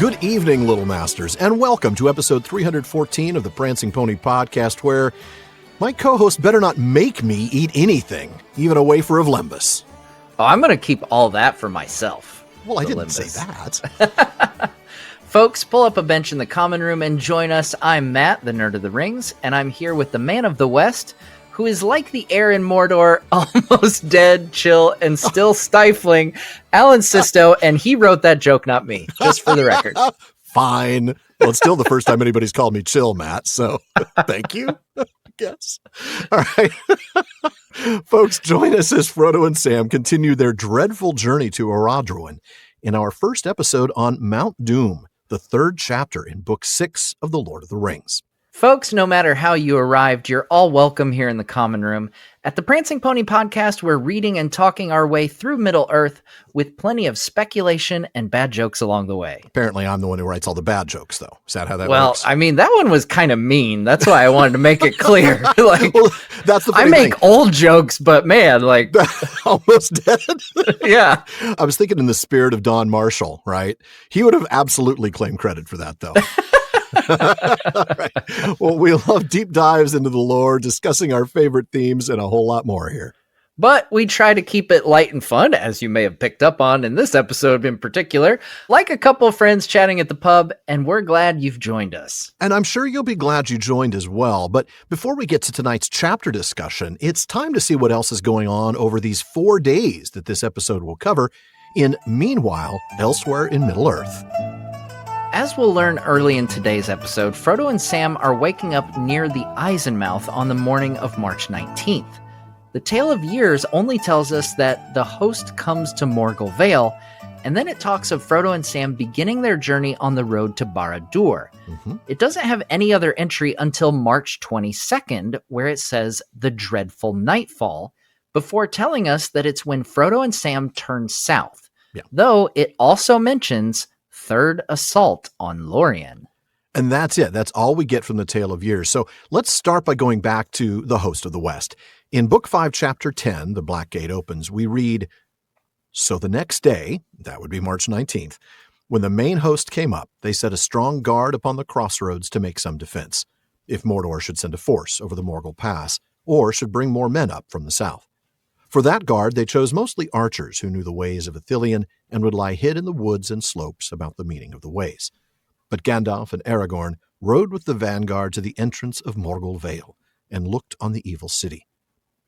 Good evening, Little Masters, and welcome to episode 314 of the Prancing Pony podcast, where my co-host better not make me eat anything, even a wafer of Limbus. Oh, I'm going to keep all that for myself. Well, I didn't say that. Folks, pull up a bench in the common room and join us. I'm Matt, the Nerd of the Rings, and I'm here with the Man of the West, who is like the air in Mordor, almost dead, chill, and still stifling, Alan Sisto, and he wrote that joke, not me, just for the record. Fine. Well, it's still the first time anybody's called me chill, Matt, so thank you, I guess. All right. Folks, join us as Frodo and Sam continue their dreadful journey to Orodruin in our first episode on Mount Doom, the third chapter in Book 6 of The Lord of the Rings. Folks, no matter how you arrived, you're all welcome here in the common room. At the Prancing Pony podcast, we're reading and talking our way through Middle-earth with plenty of speculation and bad jokes along the way. Apparently, I'm the one who writes all the bad jokes, though. Is that how that works? Well, I mean, that one was kind of mean. That's why I wanted to make it clear. Well, that's the funny I make old jokes, but man, like... almost dead? Yeah. I was thinking in the spirit of Don Marshall, right? He would have absolutely claimed credit for that, though. Right. Well, we love deep dives into the lore, discussing our favorite themes, and a whole lot more here. But we try to keep it light and fun, as you may have picked up on in this episode in particular, like a couple of friends chatting at the pub, and we're glad you've joined us. And I'm sure you'll be glad you joined as well. But before we get to tonight's chapter discussion, it's time to see what else is going on over these 4 days that this episode will cover in Meanwhile, Elsewhere in Middle-earth. As we'll learn early in today's episode, Frodo and Sam are waking up near the Eisenmouth on the morning of March 19th. The Tale of Years only tells us that the host comes to Morgul Vale, and then it talks of Frodo and Sam beginning their journey on the road to Barad-dûr. It doesn't have any other entry until March 22nd, where it says the dreadful nightfall, before telling us that it's when Frodo and Sam turn south. Yeah. Though it also mentions third assault on Lorien. And that's it. That's all we get from the Tale of Years. So let's start by going back to the host of the West. In Book 5, Chapter 10, The Black Gate opens, we read, "So the next day," that would be March 19th, "when the main host came up, they set a strong guard upon the crossroads to make some defense, if Mordor should send a force over the Morgul Pass, or should bring more men up from the south. For that guard, they chose mostly archers who knew the ways of Ithilien and would lie hid in the woods and slopes about the meaning of the ways. But Gandalf and Aragorn rode with the vanguard to the entrance of Morgul Vale and looked on the evil city.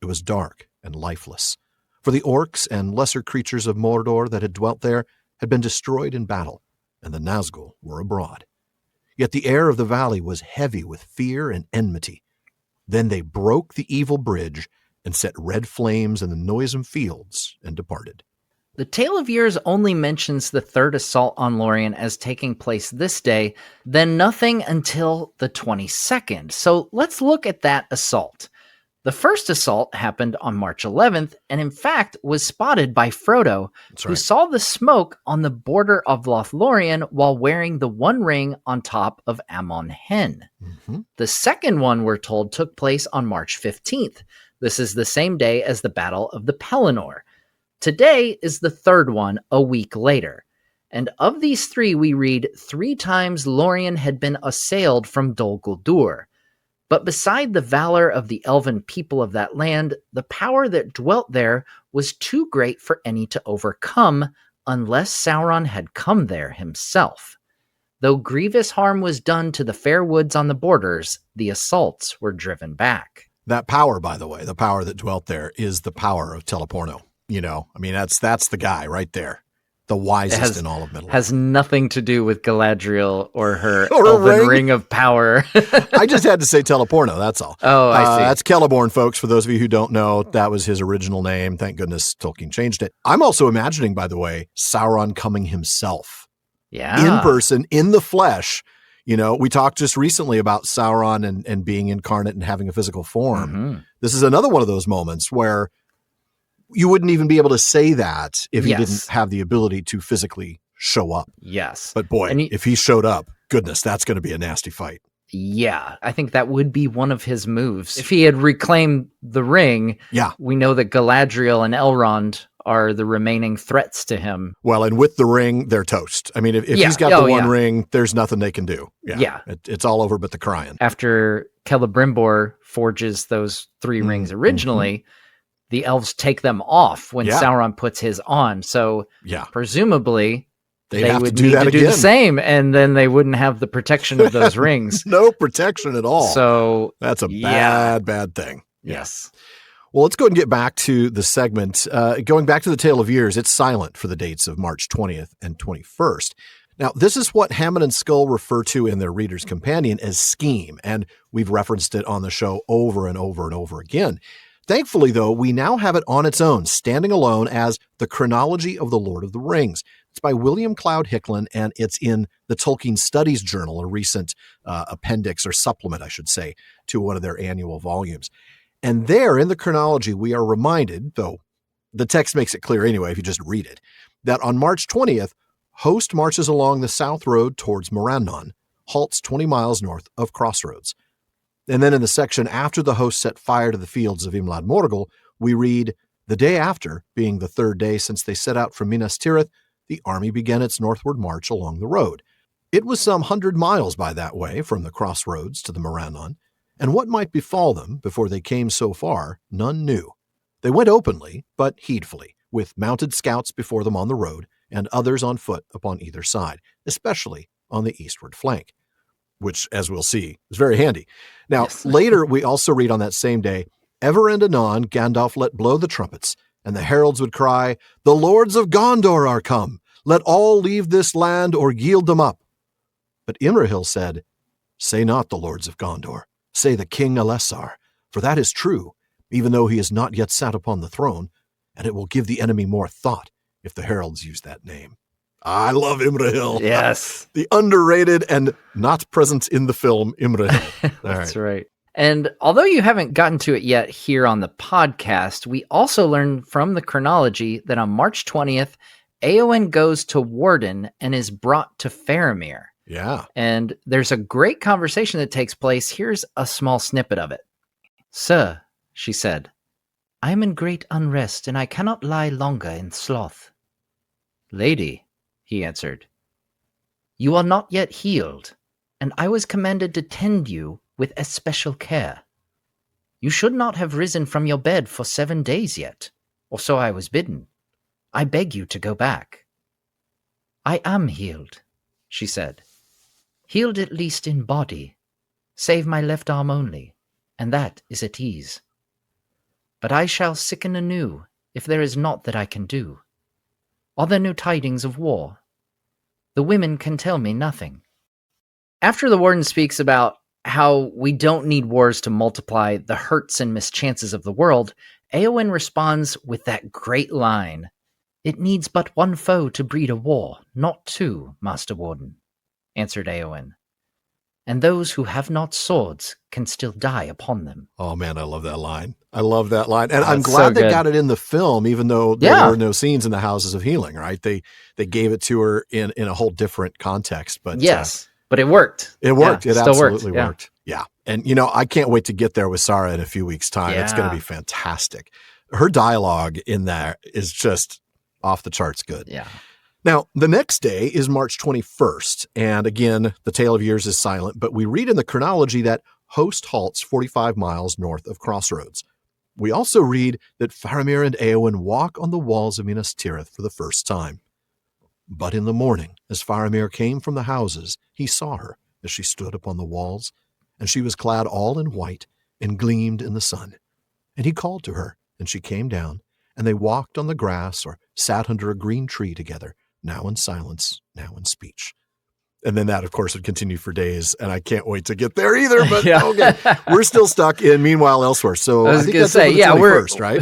It was dark and lifeless, for the orcs and lesser creatures of Mordor that had dwelt there had been destroyed in battle, and the Nazgul were abroad. Yet the air of the valley was heavy with fear and enmity. Then they broke the evil bridge and set red flames in the noisome fields and departed." The Tale of Years only mentions the third assault on Lorien as taking place this day, then nothing until the 22nd. So let's look at that assault. The first assault happened on March 11th, and in fact was spotted by Frodo, who saw the smoke on the border of Lothlorien while wearing the one ring on top of Amon Hen. The second one, we're told, took place on March 15th. This is the same day as the Battle of the Pelennor. Today is the third one, a week later. And of these three, we read 3 times Lorien had been assailed from Dol Guldur. But beside the valor of the elven people of that land, the power that dwelt there was too great for any to overcome, unless Sauron had come there himself. Though grievous harm was done to the fair woods on the borders, the assaults were driven back. That power, by the way, the power that dwelt there, is the power of Teleporno. You know, I mean, that's the guy right there. The wisest in all of Middle-earth. Has nothing to do with Galadriel or her elven ring of power. I just had to say Teleporno, that's all. Oh, I see. That's Celeborn, folks. For those of you who don't know, that was his original name. Thank goodness Tolkien changed it. I'm also imagining, by the way, Sauron coming himself. Yeah. In person, in the flesh. You know, we talked just recently about Sauron and being incarnate and having a physical form. This is another one of those moments where you wouldn't even be able to say that if he didn't have the ability to physically show up. Yes. But boy, if he showed up, goodness, that's going to be a nasty fight. Yeah, I think that would be one of his moves. If he had reclaimed the ring, we know that Galadriel and Elrond are the remaining threats to him. Well, and with the ring, they're toast. I mean, if he's got the one ring, there's nothing they can do. Yeah. It's all over but the crying. After Celebrimbor forges those 3 rings originally, the elves take them off when Sauron puts his on. So presumably they would need to do the same, and then they wouldn't have the protection of those rings. No protection at all. So that's a bad thing. Yes. Well, let's go ahead and get back to the segment. Going back to the Tale of Years, it's silent for the dates of March 20th and 21st. Now, this is what Hammond and Scull refer to in their Reader's Companion as scheme, and we've referenced it on the show over and over and over again. Thankfully, though, we now have it on its own, standing alone as The Chronology of the Lord of the Rings. It's by William Cloud Hicklin, and it's in the Tolkien Studies Journal, a recent appendix or supplement, I should say, to one of their annual volumes. And there in the chronology, we are reminded, though the text makes it clear anyway if you just read it, that on March 20th, Host marches along the south road towards Morannon, halts 20 miles north of Crossroads. And then in the section after the host set fire to the fields of Imlad Morgul, we read, the day after, being the 3rd day since they set out from Minas Tirith, the army began its northward march along the road. It was some 100 miles by that way from the Crossroads to the Morannon, and what might befall them before they came so far, none knew. They went openly, but heedfully, with mounted scouts before them on the road, and others on foot upon either side, especially on the eastward flank, which, as we'll see, is very handy. Now, later we also read on that same day, ever and anon Gandalf let blow the trumpets, and the heralds would cry, the lords of Gondor are come! Let all leave this land or yield them up. But Imrahil said, say not the lords of Gondor, say the king Elessar, for that is true, even though he has not yet sat upon the throne, and it will give the enemy more thought if the heralds use that name. I love Imrahil. Yes. The underrated and not present in the film Imrahil. That's right. And although you haven't gotten to it yet here on the podcast, we also learned from the chronology that on March 20th, Éowyn goes to Warden and is brought to Faramir. Yeah. And there's a great conversation that takes place. Here's a small snippet of it. Sir, she said, I am in great unrest, and I cannot lie longer in sloth. Lady, he answered, you are not yet healed, and I was commanded to tend you with especial care. You should not have risen from your bed for 7 days yet, or so I was bidden. I beg you to go back. I am healed, she said. Healed at least in body, save my left arm only, and that is at ease. But I shall sicken anew, if there is naught that I can do. Are there no tidings of war? The women can tell me nothing. After the warden speaks about how we don't need wars to multiply the hurts and mischances of the world, Éowyn responds with that great line, it needs but one foe to breed a war, not 2, Master Warden, answered Éowyn. And those who have not swords can still die upon them. Oh, man, I love that line. I love that line. And I'm glad they got it in the film, even though there were no scenes in the Houses of Healing, right? They gave it to her in a whole different context. But yes, but it worked. It worked. Yeah, it absolutely worked. Yeah. And, I can't wait to get there with Sarah in a few weeks' time. Yeah. It's going to be fantastic. Her dialogue in there is just off the charts good. Yeah. Now, the next day is March 21st, and again, the Tale of Years is silent, but we read in the chronology that Host halts 45 miles north of Crossroads. We also read that Faramir and Éowyn walk on the walls of Minas Tirith for the first time. But in the morning, as Faramir came from the houses, he saw her as she stood upon the walls, and she was clad all in white and gleamed in the sun. And he called to her, and she came down, and they walked on the grass or sat under a green tree together, now in silence, now in speech. And then that, of course, would continue for days, and I can't wait to get there either, but okay. We're still stuck in Meanwhile Elsewhere. So I was think going to say, we're right?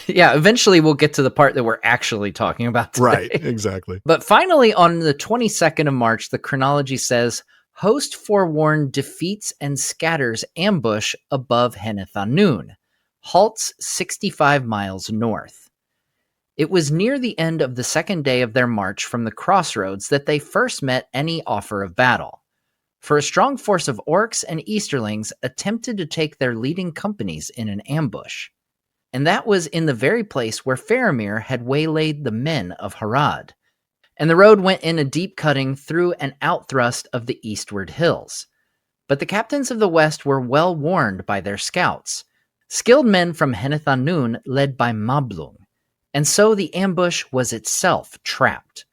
Yeah, eventually we'll get to the part that we're actually talking about today. Right, exactly. But finally, on the 22nd of March, the chronology says, Host forewarned defeats and scatters ambush above Henneth-Annwn, halts 65 miles north. It was near the end of the 2nd day of their march from the crossroads that they first met any offer of battle. For a strong force of orcs and Easterlings attempted to take their leading companies in an ambush. and that was in the very place where Faramir had waylaid the men of Harad. And the road went in a deep cutting through an outthrust of the eastward hills. But the captains of the west were well warned by their scouts, skilled men from Heneth-Anun led by Mablung, and so the ambush was itself trapped.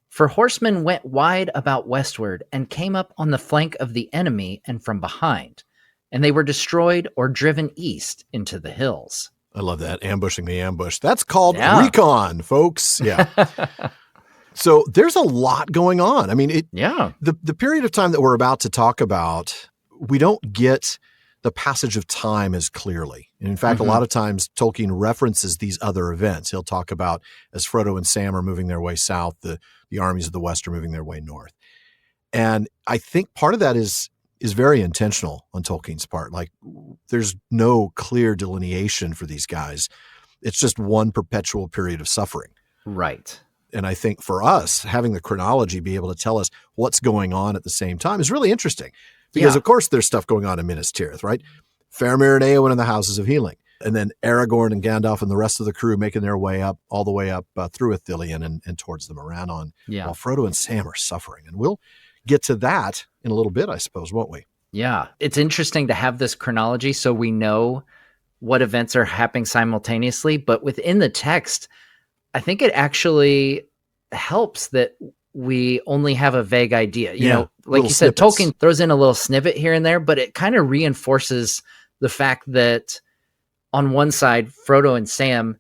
For horsemen went wide about westward and came up on the flank of the enemy and from behind, and they were destroyed or driven east into the hills. I love that, ambushing the ambush. That's called recon, folks. Yeah. So there's a lot going on. I mean, the period of time that we're about to talk about, we don't get the passage of time as clearly. And in fact, a lot of times Tolkien references these other events. He'll talk about as Frodo and Sam are moving their way south, the armies of the West are moving their way north. And I think part of that is very intentional on Tolkien's part. Like, there's no clear delineation for these guys. It's just one perpetual period of suffering. Right. And I think for us, having the chronology be able to tell us what's going on at the same time is really interesting. Because, of course, there's stuff going on in Minas Tirith, right? Faramir and Eowyn in the Houses of Healing. And then Aragorn and Gandalf and the rest of the crew making their way up, all the way up through Ithilien and towards the Morannon. Yeah. While Frodo and Sam are suffering. And we'll get to that in a little bit, I suppose, won't we? Yeah. It's interesting to have this chronology so we know what events are happening simultaneously. But within the text, I think it actually helps that we only have a vague idea. You know, like you said, snippets. Tolkien throws in a little snippet here and there, but it kind of reinforces the fact that on one side, Frodo and Sam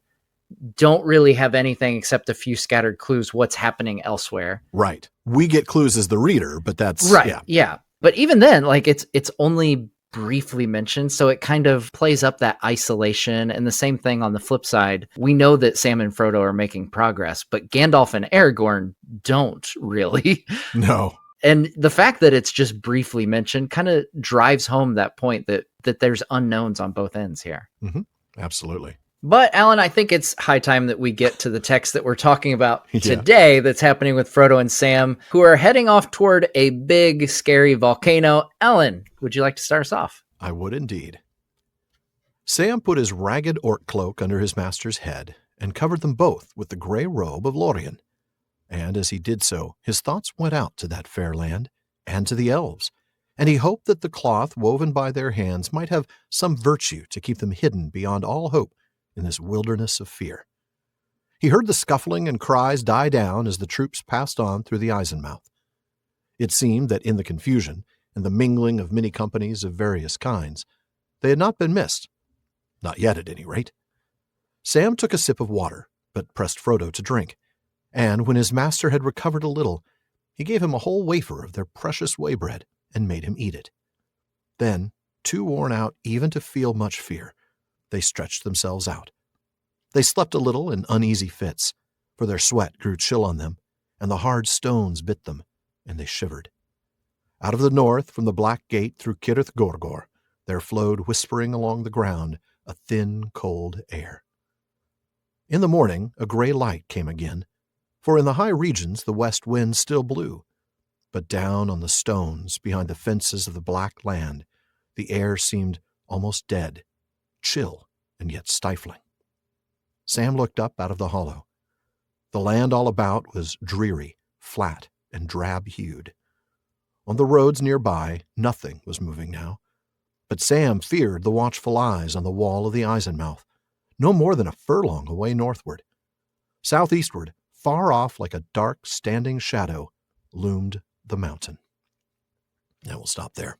don't really have anything except a few scattered clues what's happening elsewhere. Right. We get clues as the reader, but that's right. Yeah. But even then, like it's only briefly mentioned, so it kind of plays up that isolation. And the same thing on the flip side, we know that Sam and Frodo are making progress, but Gandalf and Aragorn don't really. No. And the fact that it's just briefly mentioned kind of drives home that point that there's unknowns on both ends here. Mm-hmm. Absolutely. But Alan, I think it's high time that we get to the text that we're talking about today that's happening with Frodo and Sam, who are heading off toward a big, scary volcano. Alan, would you like to start us off? I would indeed. Sam put his ragged orc cloak under his master's head and covered them both with the gray robe of Lorien. And as he did so, his thoughts went out to that fair land and to the elves, and he hoped that the cloth woven by their hands might have some virtue to keep them hidden beyond all hope in this wilderness of fear. He heard the scuffling and cries die down as the troops passed on through the Eisenmouth. It seemed that in the confusion and the mingling of many companies of various kinds, they had not been missed. Not yet, at any rate. Sam took a sip of water, but pressed Frodo to drink, and when his master had recovered a little, he gave him a whole wafer of their precious waybread and made him eat it. Then, too worn out even to feel much fear, they stretched themselves out. They slept a little in uneasy fits, for their sweat grew chill on them, and the hard stones bit them, and they shivered. Out of the north, from the Black Gate through Cirith Gorgor, there flowed whispering along the ground a thin, cold air. In the morning, a gray light came again, for in the high regions the west wind still blew, but down on the stones behind the fences of the black land, the air seemed almost dead, chill and yet stifling. Sam looked up out of the hollow. The land all about was dreary, flat, and drab-hued. On the roads nearby, nothing was moving now, but Sam feared the watchful eyes on the wall of the Eisenmouth, no more than a furlong away northward. Southeastward, far off like a dark, standing shadow, loomed the mountain. Now we'll stop there.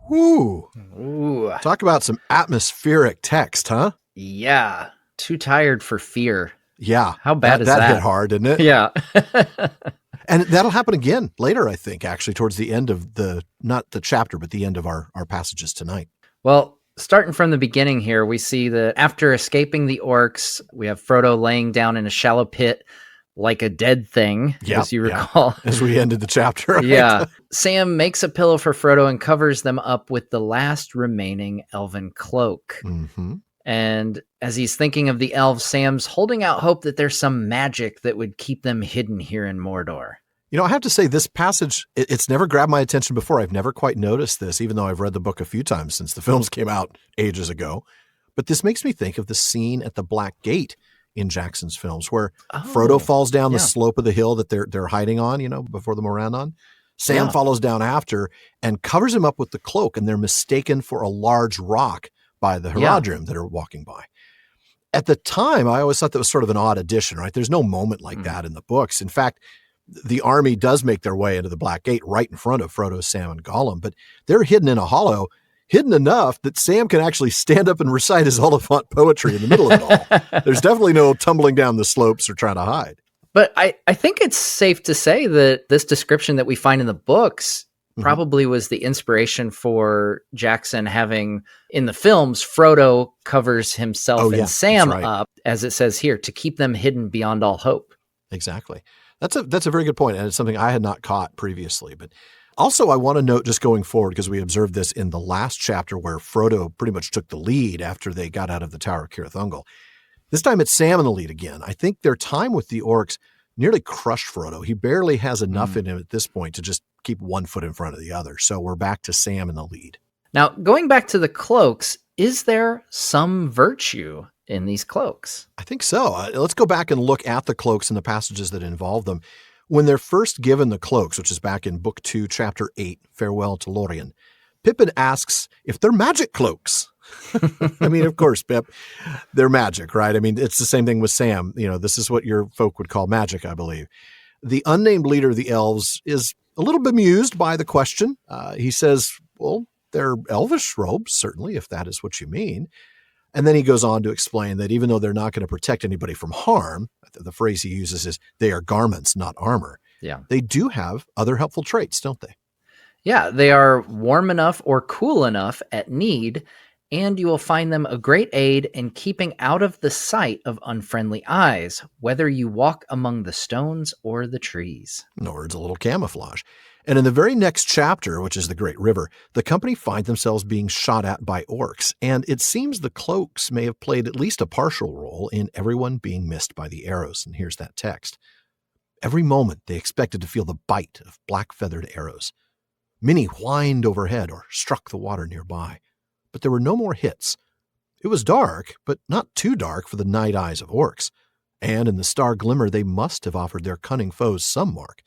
Woo! Ooh. Talk about some atmospheric text, huh? Yeah. Too tired for fear. Yeah. How bad is that? That hit hard, didn't it? Yeah. And that'll happen again later, I think, actually, towards the end of not the chapter, but the end of our passages tonight. Well, starting from the beginning here, we see that after escaping the orcs, we have Frodo laying down in a shallow pit like a dead thing, as you recall. As we ended the chapter. Right? Yeah. Sam makes a pillow for Frodo and covers them up with the last remaining elven cloak. Mm-hmm. And as he's thinking of the elves, Sam's holding out hope that there's some magic that would keep them hidden here in Mordor. You know, I have to say this passage, it's never grabbed my attention before. I've never quite noticed this, even though I've read the book a few times since the films came out ages ago. But this makes me think of the scene at the Black Gate in Jackson's films where Frodo falls down the slope of the hill that they're hiding on, before the Morannon. Sam follows down after and covers him up with the cloak, and they're mistaken for a large rock by the Haradrim that are walking by. At the time, I always thought that was sort of an odd addition, right? There's no moment like that in the books. In fact, the army does make their way into the Black Gate right in front of Frodo, Sam, and Gollum, but they're hidden in a hollow, hidden enough that Sam can actually stand up and recite his Oliphant poetry in the middle of it all. There's definitely no tumbling down the slopes or trying to hide. But I think it's safe to say that this description that we find in the books probably was the inspiration for Jackson having, in the films, Frodo covers himself and Sam up, as it says here, to keep them hidden beyond all hope. Exactly. That's a very good point, and it's something I had not caught previously. But also I want to note, just going forward, because we observed this in the last chapter where Frodo pretty much took the lead after they got out of the Tower of Cirith Ungol. This time it's Sam in the lead again. I think their time with the orcs nearly crushed Frodo. He barely has enough in him at this point to just keep one foot in front of the other. So we're back to Sam in the lead. Now, going back to the cloaks, is there some virtue in these cloaks? I think so. Let's go back and look at the cloaks and the passages that involve them. When they're first given the cloaks, which is back in Book 2, Chapter 8, Farewell to Lorien, Pippin asks if they're magic cloaks. I mean, of course, Pip, they're magic, right? I mean, it's the same thing with Sam. This is what your folk would call magic, I believe. The unnamed leader of the elves is a little bemused by the question. He says, well, they're elvish robes, certainly, if that is what you mean. And then he goes on to explain that even though they're not going to protect anybody from harm, the phrase he uses is they are garments, not armor. Yeah. They do have other helpful traits, don't they? Yeah, they are warm enough or cool enough at need, and you will find them a great aid in keeping out of the sight of unfriendly eyes, whether you walk among the stones or the trees. In other words, a little camouflage. And in the very next chapter, which is the Great River, the company find themselves being shot at by orcs, and it seems the cloaks may have played at least a partial role in everyone being missed by the arrows. And here's that text. Every moment they expected to feel the bite of black-feathered arrows. Many whined overhead or struck the water nearby, but there were no more hits. It was dark, but not too dark for the night eyes of orcs, and in the star glimmer they must have offered their cunning foes some mark,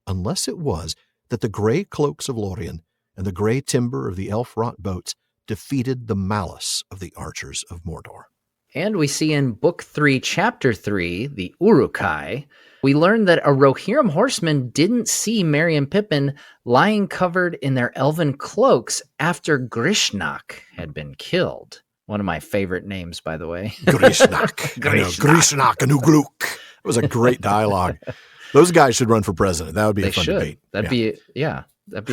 unless it was that the gray cloaks of Lorien and the gray timber of the elf-wrought boats defeated the malice of the archers of Mordor. And we see in Book 3, Chapter 3, the Uruk-hai, we learn that a Rohirrim horseman didn't see Merry and Pippin lying covered in their elven cloaks after Grishnak had been killed. One of my favorite names, by the way. Grishnak. Grishnak and Ugluk. It was a great dialogue. Those guys should run for president. That would be a fun debate. That'd be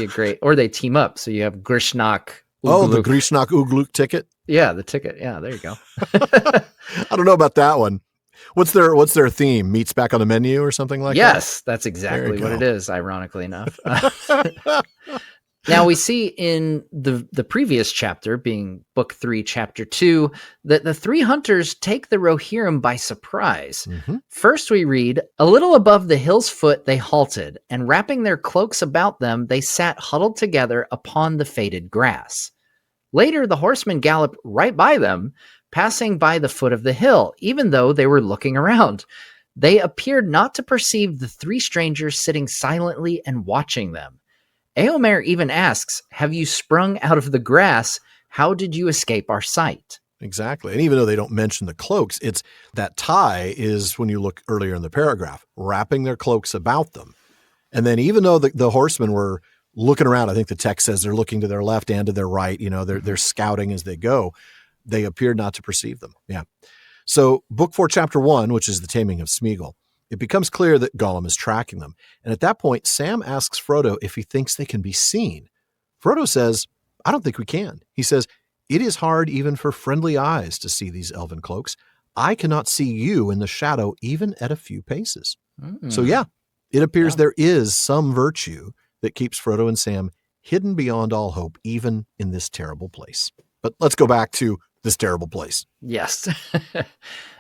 a great, or they team up. So you have Grishnak. Oh, the Grishnak Ugluk ticket? Yeah, the ticket. Yeah, there you go. I don't know about that one. What's their theme? Meat's back on the menu or something like that? Yes, that's exactly what it is, ironically enough. Now we see in the previous chapter, being Book 3, Chapter 2, that the three hunters take the Rohirrim by surprise. Mm-hmm. First we read, a little above the hill's foot they halted, and wrapping their cloaks about them, they sat huddled together upon the faded grass. Later the horsemen galloped right by them, passing by the foot of the hill, even though they were looking around. They appeared not to perceive the three strangers sitting silently and watching them. Éomer even asks, have you sprung out of the grass? How did you escape our sight? Exactly. And even though they don't mention the cloaks, it's that tie is, when you look earlier in the paragraph, wrapping their cloaks about them. And then even though the horsemen were looking around, I think the text says they're looking to their left and to their right, they're scouting as they go, they appeared not to perceive them. Yeah. So Book 4, Chapter 1, which is the taming of Smeagol, it becomes clear that Gollum is tracking them. And at that point, Sam asks Frodo if he thinks they can be seen. Frodo says, I don't think we can. He says, it is hard even for friendly eyes to see these elven cloaks. I cannot see you in the shadow even at a few paces. So yeah, it appears there is some virtue that keeps Frodo and Sam hidden beyond all hope, even in this terrible place. But let's go back to this terrible place. Yes.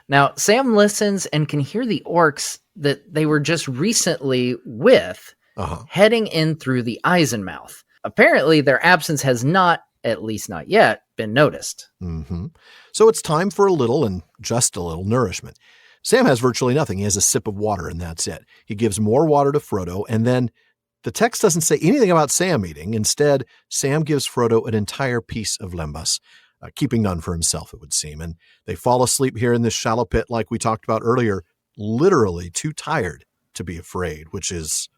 Now, Sam listens and can hear the orcs that they were just recently with heading in through the Eisenmouth. Apparently, their absence has not at least not yet, been noticed. Mm-hmm. So it's time for a little and just a little nourishment. Sam has virtually nothing. He has a sip of water, and that's it. He gives more water to Frodo, and then the text doesn't say anything about Sam eating. Instead, Sam gives Frodo an entire piece of lembas, keeping none for himself, it would seem. And they fall asleep here in this shallow pit like we talked about earlier, literally too tired to be afraid, which is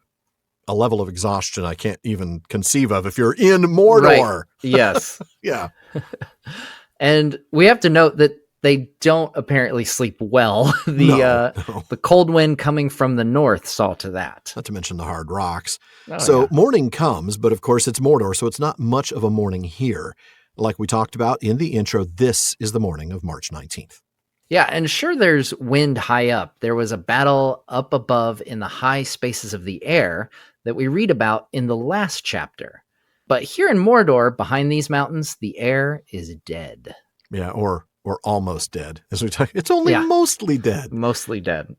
a level of exhaustion I can't even conceive of if you're in Mordor. Right. Yes. Yeah. And we have to note that they don't apparently sleep well. The cold wind coming from the north saw to that. Not to mention the hard rocks. Oh, morning comes, but of course it's Mordor, so it's not much of a morning here. Like we talked about in the intro, this is the morning of March 19th. Yeah, and sure, there's wind high up. There was a battle up above in the high spaces of the air that we read about in the last chapter. But here in Mordor, behind these mountains, the air is dead. Yeah, or almost dead. As we talk, it's only mostly dead. Mostly dead.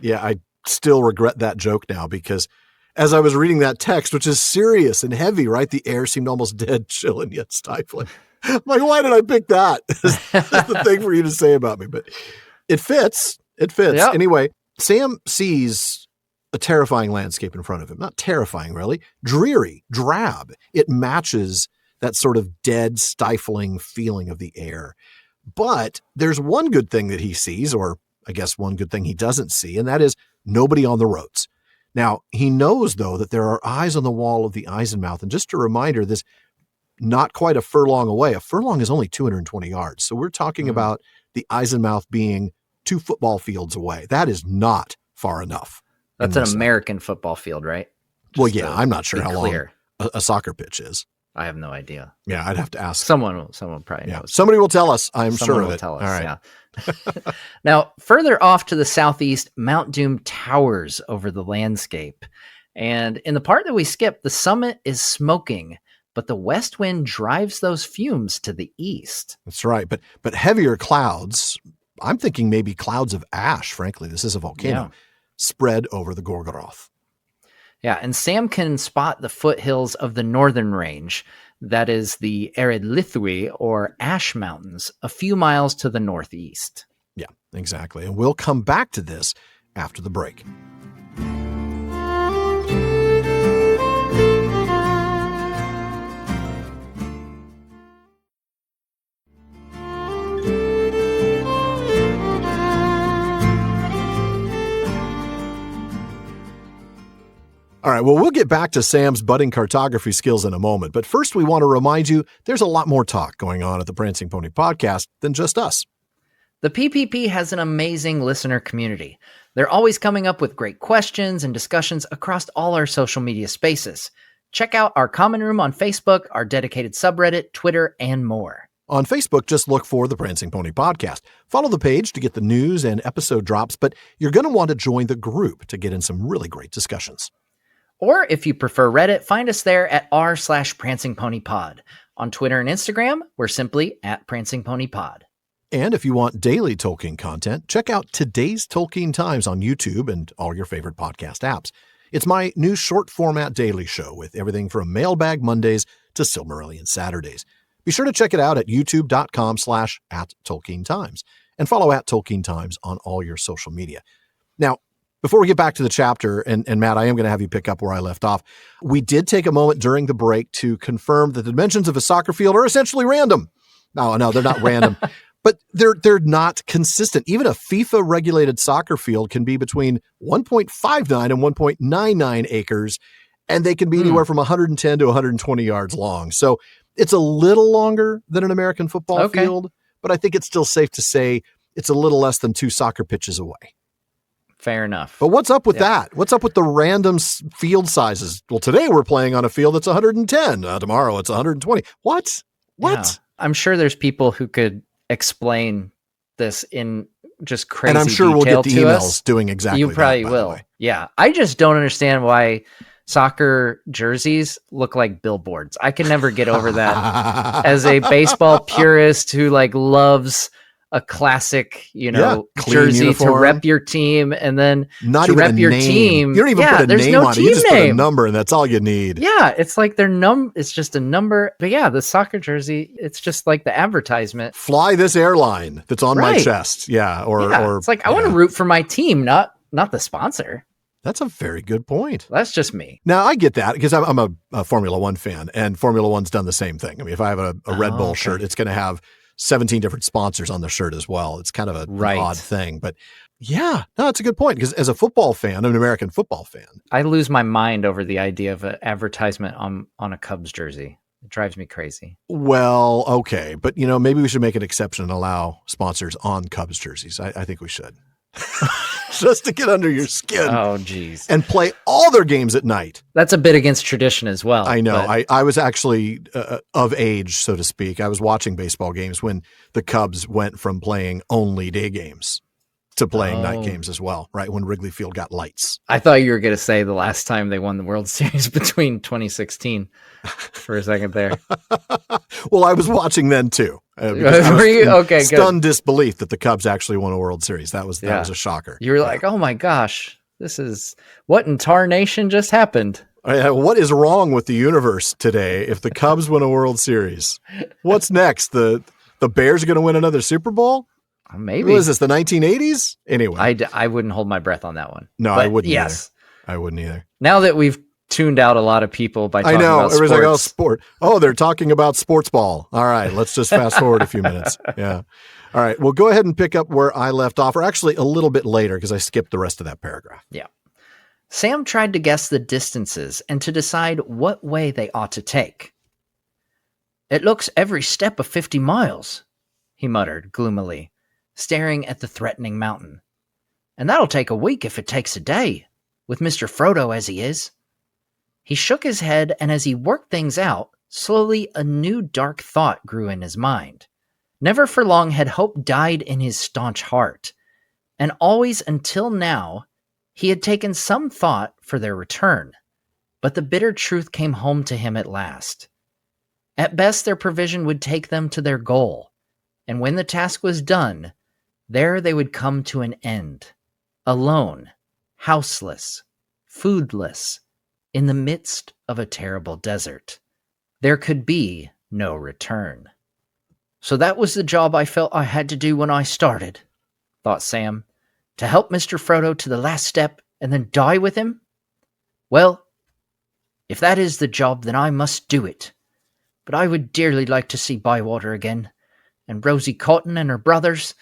Yeah, I still regret that joke now because as I was reading that text, which is serious and heavy, right? The air seemed almost dead, chill, and yet stifling. I'm like, why did I pick that? That's the thing for you to say about me. But it fits. It fits. Yep. Anyway, Sam sees a terrifying landscape in front of him. Not terrifying, really. Dreary, drab. It matches that sort of dead, stifling feeling of the air. But there's one good thing that he sees, or I guess one good thing he doesn't see, and that is nobody on the roads. Now, he knows, though, that there are eyes on the wall of the Eisenmouth. And just a reminder, this not quite a furlong away. A furlong is only 220 yards. So we're talking about the Eisenmouth being 2 football fields away. That is not far enough. That's an American football field, right? Well, yeah, I'm not sure how long a soccer pitch is. I have no idea. Yeah, I'd have to ask. Someone probably knows. Somebody will tell us, I'm Someone sure of will it. Tell us, all right. Yeah. Now, further off to the southeast, Mount Doom towers over the landscape. And in the part that we skipped, the summit is smoking, but the west wind drives those fumes to the east. That's right. But heavier clouds, I'm thinking maybe clouds of ash, frankly. This is a volcano, spread over the Gorgoroth. Yeah, and Sam can spot the foothills of the northern range. That is the Eredlithwi, or Ash Mountains, a few miles to the northeast. Yeah, exactly. And we'll come back to this after the break. All right, well, we'll get back to Sam's budding cartography skills in a moment, but first we want to remind you there's a lot more talk going on at the Prancing Pony podcast than just us. The PPP has an amazing listener community. They're always coming up with great questions and discussions across all our social media spaces. Check out our common room on Facebook, our dedicated subreddit, Twitter, and more. On Facebook, just look for the Prancing Pony podcast. Follow the page to get the news and episode drops, but you're going to want to join the group to get in some really great discussions. Or if you prefer Reddit, find us there at r/PrancingPonyPod. On Twitter and Instagram, we're simply at PrancingPonyPod. And if you want daily Tolkien content, check out Today's Tolkien Times on YouTube and all your favorite podcast apps. It's my new short format daily show with everything from Mailbag Mondays to Silmarillion Saturdays. Be sure to check it out at youtube.com/@TolkienTimes and follow @TolkienTimes on all your social media. Now, before we get back to the chapter, and Matt, I am going to have you pick up where I left off. We did take a moment during the break to confirm that the dimensions of a soccer field are essentially random. No, they're not random, but they're not consistent. Even a FIFA-regulated soccer field can be between 1.59 and 1.99 acres, and they can be anywhere from 110 to 120 yards long. So it's a little longer than an American football field, but I think it's still safe to say it's a little less than 2 soccer pitches away. Fair enough. But what's up with that? What's up with the random field sizes? Well, today we're playing on a field that's 110. Tomorrow it's 120. What? Yeah. I'm sure there's people who could explain this in just crazy detail. And I'm sure we'll get the emails doing exactly that. You probably will. Yeah. I just don't understand why soccer jerseys look like billboards. I can never get over that as a baseball purist who loves a classic, clean jersey uniform. to rep your team, and then Not to even rep a your name. team. You don't even put a there's name no on it. team You just name. put a number, and that's all you need. Yeah, it's like it's just a number. But yeah, the soccer jersey, it's just like the advertisement. Fly this airline that's on my chest. Yeah, or it's like I want to root for my team, not the sponsor. That's a very good point. That's just me. Now, I get that because I'm a Formula One fan, and Formula One's done the same thing. I mean, if I have a Red Bull shirt, it's going to have 17 different sponsors on the shirt as well. It's kind of an odd thing. But yeah, no, it's a good point because as a football fan, an American football fan, I lose my mind over the idea of an advertisement on a Cubs jersey. It drives me crazy. Well, okay. But, maybe we should make an exception and allow sponsors on Cubs jerseys. I think we should. Just to get under your skin. Oh, geez. And play all their games at night. That's a bit against tradition as well. I know. I was actually of age, so to speak. I was watching baseball games when the Cubs went from playing only day games to playing night games as well, right? When Wrigley Field got lights. I thought you were going to say the last time they won the World Series between 2016 for a second there. Well, I was watching then too. Were you? Okay, stunned disbelief that the Cubs actually won a World Series. That was a shocker. You were like, oh my gosh, this is what in tarnation just happened. What is wrong with the universe today if the Cubs win a World Series? What's next? The Bears are going to win another Super Bowl? Maybe. What is this, the 1980s? Anyway. I wouldn't hold my breath on that one. No, I wouldn't either. I wouldn't either. Now that we've tuned out a lot of people by talking about sports. Everybody's like, oh, sport. Oh, they're talking about sports ball. All right, let's just fast forward a few minutes. Yeah. All right, well, go ahead and pick up where I left off, or actually a little bit later because I skipped the rest of that paragraph. Yeah. Sam tried to guess the distances and to decide what way they ought to take. It looks every step of 50 miles, he muttered gloomily, staring at the threatening mountain. And that'll take a week if it takes a day, with Mr. Frodo as he is. He shook his head, and as he worked things out, slowly a new dark thought grew in his mind. Never for long had hope died in his staunch heart, and always until now he had taken some thought for their return. But the bitter truth came home to him at last. At best their provision would take them to their goal, and when the task was done, there they would come to an end, alone, houseless, foodless, in the midst of a terrible desert. There could be no return. So that was the job I felt I had to do when I started, thought Sam, to help Mr. Frodo to the last step and then die with him? Well, if that is the job, then I must do it. But I would dearly like to see Bywater again, and Rosie Cotton and her brothers,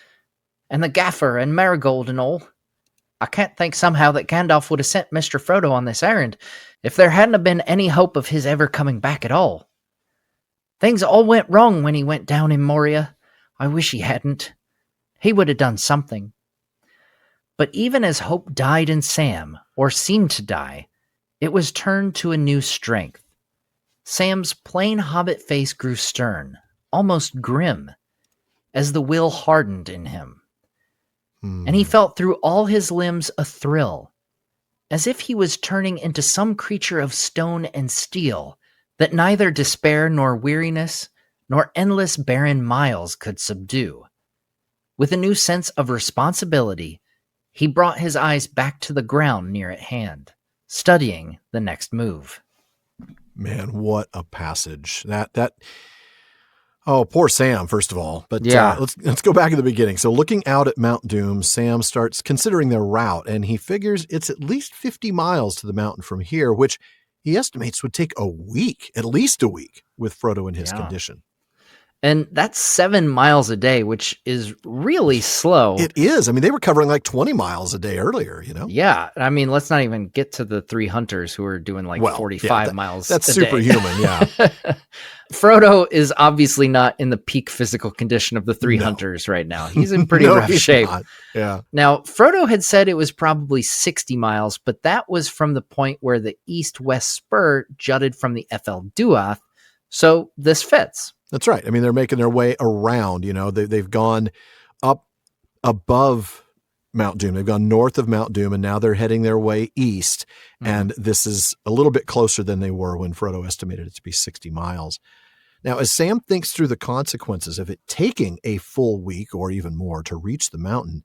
and the Gaffer and Marigold and all. I can't think somehow that Gandalf would have sent Mr. Frodo on this errand if there hadn't have been any hope of his ever coming back at all. Things all went wrong when he went down in Moria. I wish he hadn't. He would have done something. But even as hope died in Sam, or seemed to die, it was turned to a new strength. Sam's plain hobbit face grew stern, almost grim, as the will hardened in him. And he felt through all his limbs a thrill, as if he was turning into some creature of stone and steel that neither despair nor weariness nor endless barren miles could subdue. With a new sense of responsibility, he brought his eyes back to the ground near at hand, studying the next move. Man, what a passage. Oh, poor Sam, first of all. But yeah. Let's go back to the beginning. So looking out at Mount Doom, Sam starts considering their route, and he figures it's at least 50 miles to the mountain from here, which he estimates would take a week, at least a week, with Frodo in his condition. And that's 7 miles a day, which is really slow. It is. I mean, they were covering like 20 miles a day earlier, you know? Yeah. I mean, let's not even get to the 3 hunters who are doing like 45 miles That's a superhuman, day. yeah. Frodo is obviously not in the peak physical condition of the 3 hunters right now. He's in pretty rough shape. Not. Yeah. Now, Frodo had said it was probably 60 miles, but that was from the point where the east-west spur jutted from the Ethel Duath. So this fits. That's right. I mean, they're making their way around, you know, they've gone up above Mount Doom. They've gone north of Mount Doom, and now they're heading their way east. Mm-hmm. And this is a little bit closer than they were when Frodo estimated it to be 60 miles. Now, as Sam thinks through the consequences of it taking a full week or even more to reach the mountain,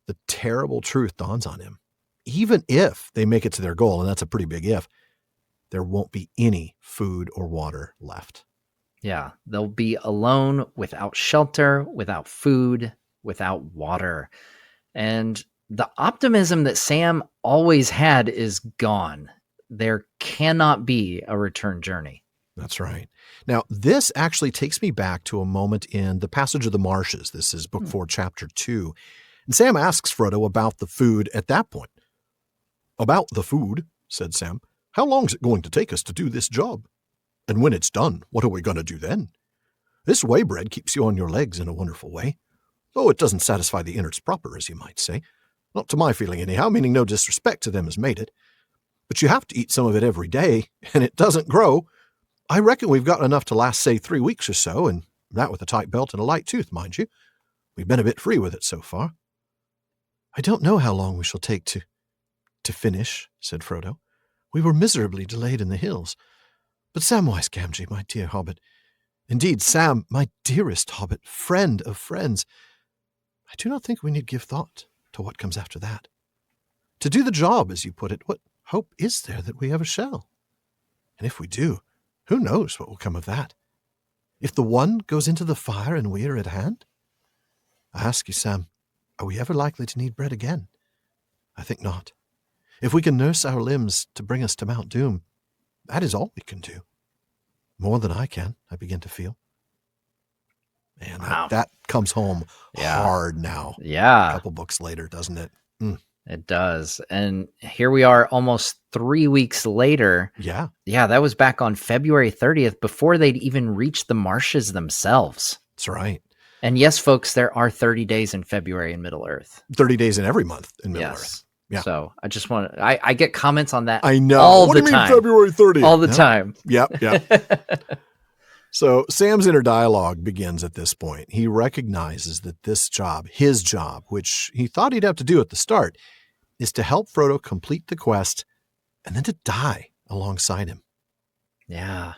the terrible truth dawns on him. Even if they make it to their goal, and that's a pretty big if, there won't be any food or water left. Yeah, they'll be alone, without shelter, without food, without water. And the optimism that Sam always had is gone. There cannot be a return journey. That's right. Now, this actually takes me back to a moment in The Passage of the Marshes. This is Book 4, Chapter 2. And Sam asks Frodo about the food at that point. "About the food," said Sam. "How long's it going to take us to do this job? And when it's done, what are we going to do then? This whey bread keeps you on your legs in a wonderful way. Though it doesn't satisfy the innards proper, as you might say. Not to my feeling anyhow, meaning no disrespect to them as made it. But you have to eat some of it every day, and it doesn't grow. I reckon we've got enough to last, say, 3 weeks or so, and that with a tight belt and a light tooth, mind you. We've been a bit free with it so far." "I don't know how long we shall take to finish," said Frodo. "We were miserably delayed in the hills. But Samwise Gamgee, my dear hobbit, indeed, Sam, my dearest hobbit, friend of friends, I do not think we need give thought to what comes after that. To do the job, as you put it, what hope is there that we ever shall? And if we do, who knows what will come of that? If the one goes into the fire and we are at hand? I ask you, Sam, are we ever likely to need bread again? I think not. If we can nurse our limbs to bring us to Mount Doom, that is all we can do. More than I can, I begin to feel." Man, Wow. that comes home hard now. Yeah. A couple books later, doesn't it? It does. And here we are almost 3 weeks later. Yeah. Yeah, that was back on February 30th, before they'd even reached the marshes themselves. That's right. And yes, folks, there are 30 days in February in Middle-earth. 30 days in every month in Middle-earth. Yes. Yeah. So I just want to, I get comments on that. I know. All what the do you time. mean February 30th? All the time. Yep. So Sam's inner dialogue begins at this point. He recognizes that this job, his job, which he thought he'd have to do at the start, is to help Frodo complete the quest and then to die alongside him. Yeah.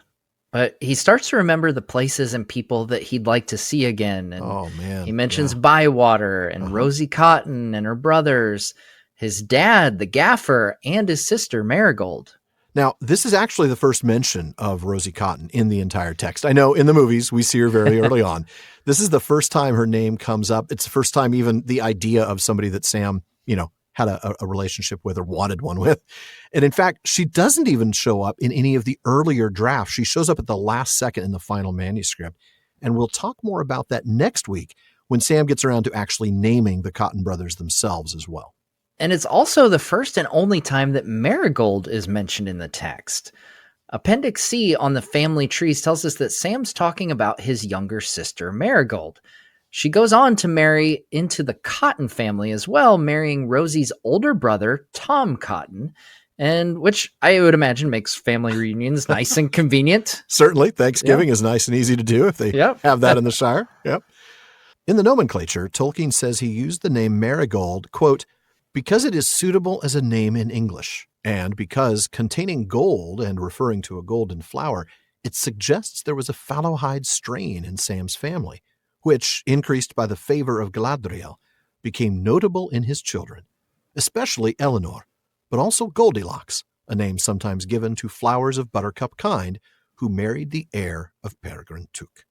But he starts to remember the places and people that he'd like to see again. And Oh, man. he mentions Bywater and Rosie Cotton and her brothers, his dad, the gaffer, and his sister, Marigold. Now, this is actually the first mention of Rosie Cotton in the entire text. I know in the movies we see her very early on. This is the first time her name comes up. It's the first time even the idea of somebody that Sam, had a relationship with or wanted one with. And in fact, she doesn't even show up in any of the earlier drafts. She shows up at the last second in the final manuscript. And we'll talk more about that next week when Sam gets around to actually naming the Cotton brothers themselves as well. And it's also the first and only time that Marigold is mentioned in the text. Appendix C on the family trees tells us that Sam's talking about his younger sister, Marigold. She goes on to marry into the Cotton family as well, marrying Rosie's older brother, Tom Cotton, and which I would imagine makes family reunions nice and convenient. Certainly. Thanksgiving is nice and easy to do if they have that in the Shire. Yep. In the nomenclature, Tolkien says he used the name Marigold, quote, because it is suitable as a name in English, and because containing gold and referring to a golden flower, it suggests there was a Fallowhide strain in Sam's family, which, increased by the favor of Galadriel, became notable in his children, especially Eleanor, but also Goldilocks, a name sometimes given to flowers of buttercup kind, who married the heir of Peregrine Took.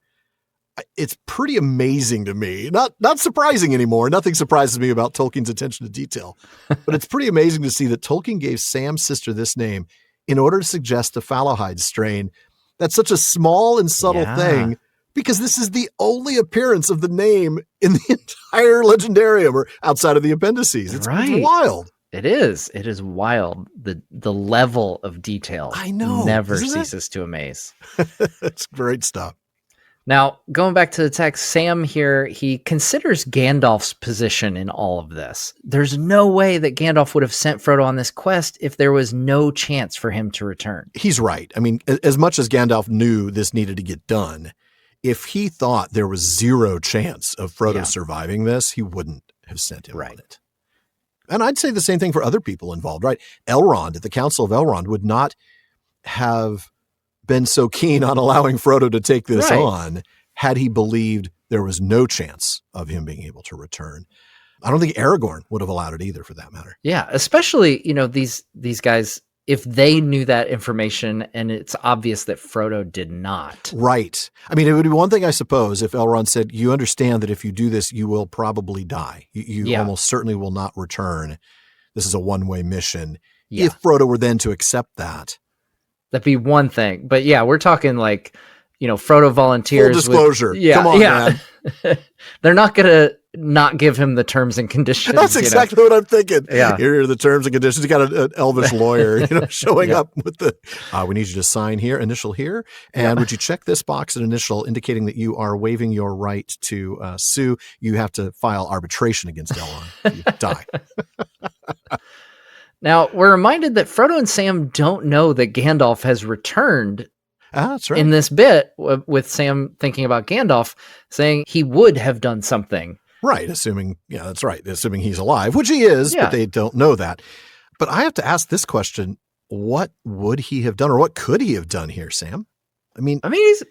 It's pretty amazing to me. Not surprising anymore. Nothing surprises me about Tolkien's attention to detail. But it's pretty amazing to see that Tolkien gave Sam's sister this name in order to suggest the Fallowhide strain. That's such a small and subtle thing, because this is the only appearance of the name in the entire Legendarium or outside of the appendices. It's wild. It is. It is wild. The level of detail never ceases to amaze. It's great stuff. Now, going back to the text, Sam here, he considers Gandalf's position in all of this. There's no way that Gandalf would have sent Frodo on this quest if there was no chance for him to return. He's right. I mean, as much as Gandalf knew this needed to get done, if he thought there was zero chance of Frodo surviving this, he wouldn't have sent him on it. And I'd say the same thing for other people involved, right? Elrond, at the Council of Elrond, would not have been so keen on allowing Frodo to take this Right. on had he believed there was no chance of him being able to return. I don't think Aragorn would have allowed it either, for that matter. Yeah, especially, these guys, if they knew that information and it's obvious that Frodo did not. Right. I mean, it would be one thing, I suppose, if Elrond said, you understand that if you do this, you will probably die. You almost certainly will not return. This is a one-way mission. Yeah. If Frodo were then to accept that. That'd be one thing. But yeah, we're talking like, Frodo volunteers. Full disclosure. Come on, man. They're not going to not give him the terms and conditions. That's exactly what I'm thinking. Yeah. Here are the terms and conditions. You got an elvish lawyer, showing up with the, we need you to sign here, initial here. And would you check this box and initial indicating that you are waiving your right to sue? You have to file arbitration against Elrond. You die. Now, we're reminded that Frodo and Sam don't know that Gandalf has returned. That's right. In this bit, with Sam thinking about Gandalf, saying he would have done something. Right. Assuming he's alive, which he is, but they don't know that. But I have to ask this question. What would he have done, or what could he have done here, Sam? I mean,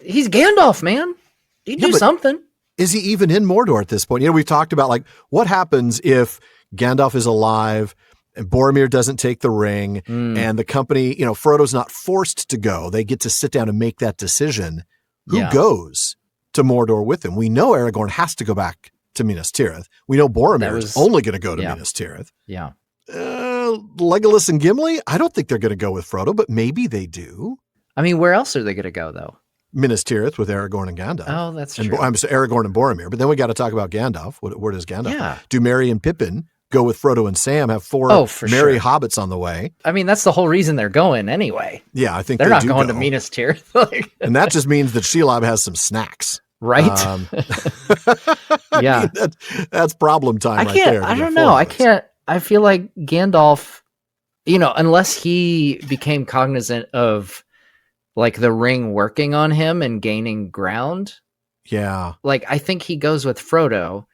he's Gandalf, man. He'd do something. Is he even in Mordor at this point? We've talked about like what happens if Gandalf is alive and Boromir doesn't take the ring and the company, Frodo's not forced to go. They get to sit down and make that decision. Who goes to Mordor with him? We know Aragorn has to go back to Minas Tirith. We know Boromir is only going to go to Minas Tirith. Yeah. Legolas and Gimli, I don't think they're going to go with Frodo, but maybe they do. I mean, where else are they going to go, though? Minas Tirith with Aragorn and Gandalf. Oh, that's true. Aragorn and Boromir. But then we got to talk about Gandalf. Where does Gandalf? Yeah. Do Merry and Pippin go with Frodo and Sam, have four merry hobbits on the way? I mean, that's the whole reason they're going anyway. Yeah, I think they're not going to Minas Tirith. And that just means that Shelob has some snacks. Right? Yeah. That's problem time right there. I don't know. I feel like Gandalf, unless he became cognizant of like the ring working on him and gaining ground. Yeah. Like, I think he goes with Frodo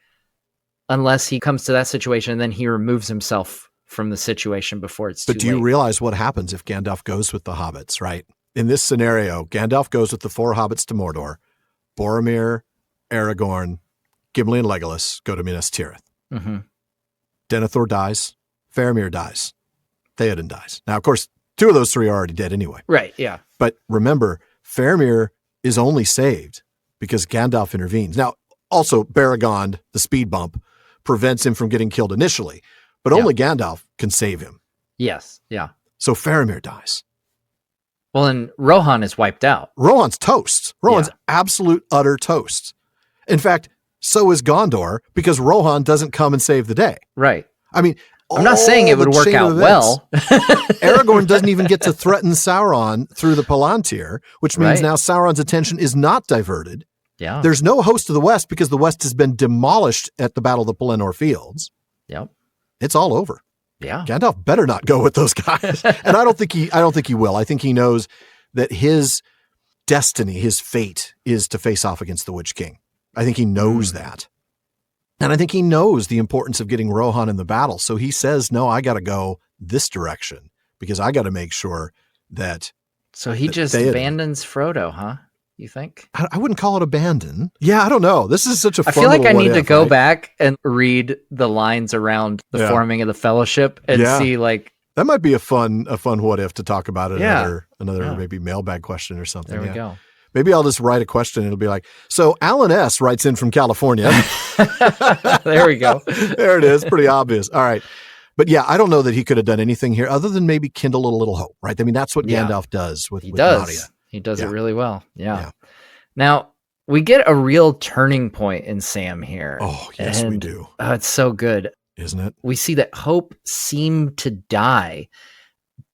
unless he comes to that situation and then he removes himself from the situation before it's too late. But do you realize what happens if Gandalf goes with the hobbits, right? In this scenario, Gandalf goes with the four hobbits to Mordor. Boromir, Aragorn, Gimli, and Legolas go to Minas Tirith. Mm-hmm. Denethor dies. Faramir dies. Theoden dies. Now, of course, two of those three are already dead anyway. Right, yeah. But remember, Faramir is only saved because Gandalf intervenes. Now, also, Baragond, the speed bump, prevents him from getting killed initially, but only Gandalf can save him. Yes, yeah. So Faramir dies. Well, and Rohan is wiped out. Rohan's toast. Rohan's absolute, utter toast. In fact, so is Gondor because Rohan doesn't come and save the day. Right. I mean, I'm not saying it would work out well. Aragorn doesn't even get to threaten Sauron through the Palantir, which means now Sauron's attention is not diverted. Yeah. There's no host of the West because the West has been demolished at the Battle of the Pelennor Fields. Yep. It's all over. Yeah. Gandalf better not go with those guys. And I don't think he will. I think he knows that his destiny, his fate is to face off against the Witch King. I think he knows that. And I think he knows the importance of getting Rohan in the battle. So he says, no, I got to go this direction because I got to make sure that. So he just abandons Frodo, huh? You think? I wouldn't call it abandon. Yeah, I don't know. This is such a fun I feel like I need to go back and read the lines around the forming of the Fellowship and see like. That might be a fun what if to talk about it. Another maybe mailbag question or something. There we go. Maybe I'll just write a question. It'll be like, so Alan S. writes in from California. There we go. There it is. Pretty obvious. All right. But yeah, I don't know that he could have done anything here other than maybe kindle a little hope, right? I mean, that's what Gandalf does with Nadia. He does it really well. Yeah. Now, we get a real turning point in Sam here. Oh, yes, we do. It's so good. Isn't it? We see that hope seemed to die,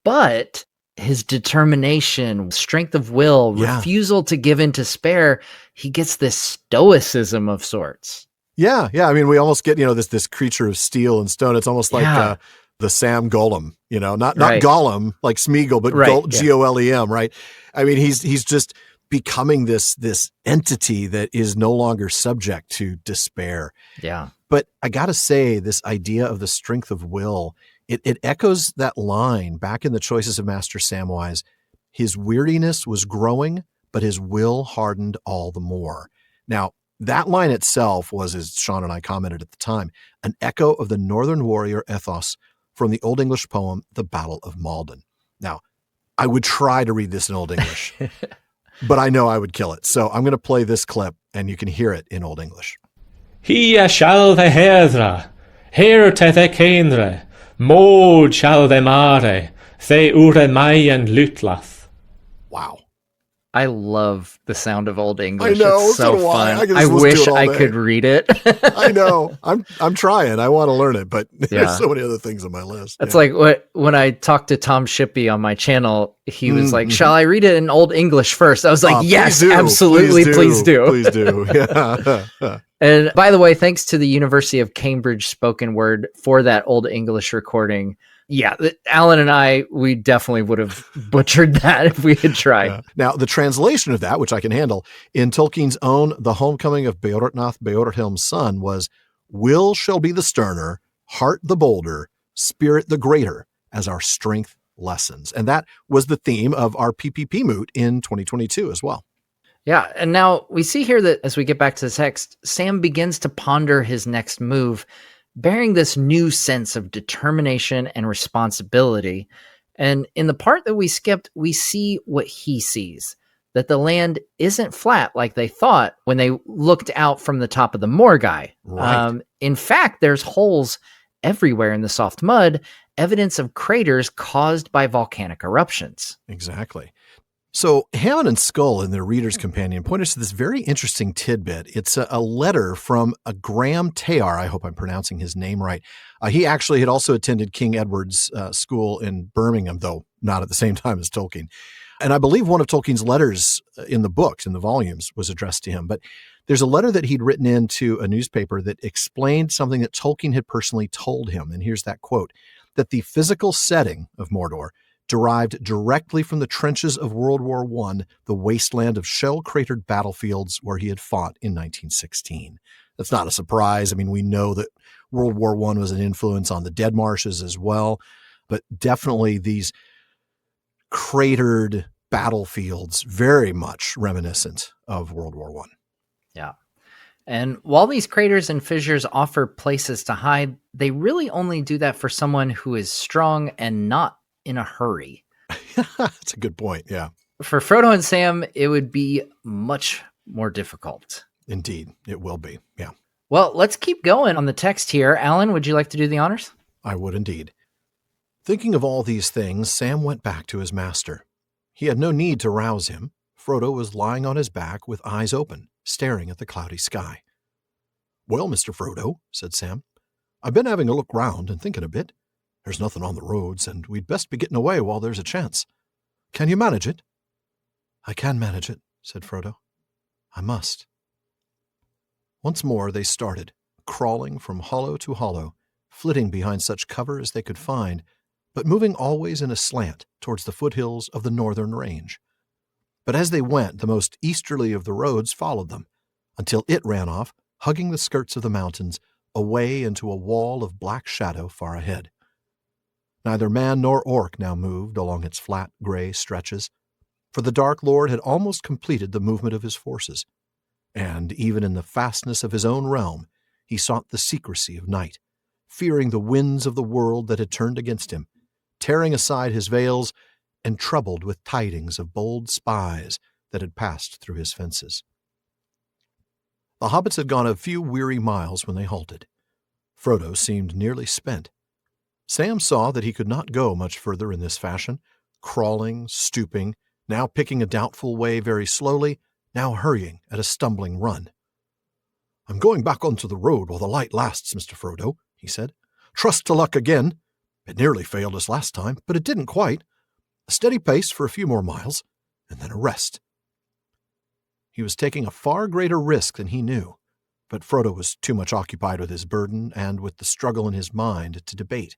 but his determination, strength of will, refusal to give in to despair, he gets this stoicism of sorts. Yeah. I mean, we almost get, this creature of steel and stone. It's almost like the Sam Golem, not Gollum like Smeagol, but Golem, right? I mean, he's just becoming this entity that is no longer subject to despair. Yeah. But I got to say, this idea of the strength of will, it echoes that line back in the Choices of Master Samwise. His weariness was growing, but his will hardened all the more. Now, that line itself was, as Sean and I commented at the time, an echo of the Northern warrior ethos from the Old English poem, The Battle of Maldon. Now, I would try to read this in Old English, but I know I would kill it. So I'm going to play this clip, and you can hear it in Old English. Hia shall the herdra, here te the kendre, mod shall the mare, the ure mayan lutlath. Wow. I love the sound of Old English. I know, it's so do I. fun. I wish I could read it. I know. I'm trying. I want to learn it, but Yeah. there's so many other things on my list. It's like when I talked to Tom Shippey on my channel, he was like, shall I read it in Old English first? I was like, yes, absolutely, please do. Please do. Yeah. And by the way, thanks to the University of Cambridge spoken word for that Old English recording. Yeah, Alan and I, we definitely would have butchered that if we had tried. Yeah. Now, the translation of that, which I can handle, in Tolkien's own The Homecoming of Beorhtnoth, Beorhthelm's son, was, will shall be the sterner, heart the bolder, spirit the greater, as our strength lessens. And that was the theme of our PPP moot in 2022 as well. Yeah, and now we see here that as we get back to the text, Sam begins to ponder his next move, bearing this new sense of determination and responsibility. And in the part that we skipped, we see what he sees, that the land isn't flat like they thought when they looked out from the top of the Morgai. Right. In fact, there's holes everywhere in the soft mud, evidence of craters caused by volcanic eruptions. Exactly. So Hammond and Scull in their Reader's Companion point us to this very interesting tidbit. It's a letter from a Graham Tayar. I hope I'm pronouncing his name right. He actually had also attended King Edward's school in Birmingham, though not at the same time as Tolkien. And I believe one of Tolkien's letters in the books, in the volumes, was addressed to him. But there's a letter that he'd written into a newspaper that explained something that Tolkien had personally told him. And here's that quote, that the physical setting of Mordor derived directly from the trenches of World War I, the wasteland of shell-cratered battlefields where he had fought in 1916. That's not a surprise. I mean, we know that World War I was an influence on the Dead Marshes as well, but definitely these cratered battlefields, very much reminiscent of World War I. Yeah. And while these craters and fissures offer places to hide, they really only do that for someone who is strong and not in a hurry. That's a good point. Yeah. For Frodo and Sam, it would be much more difficult. Indeed, it will be. Yeah. Well, let's keep going on the text here. Alan, would you like to do the honors? I would indeed. Thinking of all these things, Sam went back to his master. He had no need to rouse him. Frodo was lying on his back with eyes open, staring at the cloudy sky. Well, Mr. Frodo, said Sam, I've been having a look round and thinking a bit. There's nothing on the roads, and we'd best be getting away while there's a chance. Can you manage it? I can manage it, said Frodo. I must. Once more they started, crawling from hollow to hollow, flitting behind such cover as they could find, but moving always in a slant towards the foothills of the northern range. But as they went, the most easterly of the roads followed them, until it ran off, hugging the skirts of the mountains, away into a wall of black shadow far ahead. Neither man nor orc now moved along its flat, gray stretches, for the Dark Lord had almost completed the movement of his forces, and even in the fastness of his own realm, he sought the secrecy of night, fearing the winds of the world that had turned against him, tearing aside his veils, and troubled with tidings of bold spies that had passed through his fences. The hobbits had gone a few weary miles when they halted. Frodo seemed nearly spent. Sam saw that he could not go much further in this fashion, crawling, stooping, now picking a doubtful way very slowly, now hurrying at a stumbling run. I'm going back onto the road while the light lasts, Mr. Frodo, he said. Trust to luck again. It nearly failed us last time, but it didn't quite. A steady pace for a few more miles, and then a rest. He was taking a far greater risk than he knew, but Frodo was too much occupied with his burden and with the struggle in his mind to debate,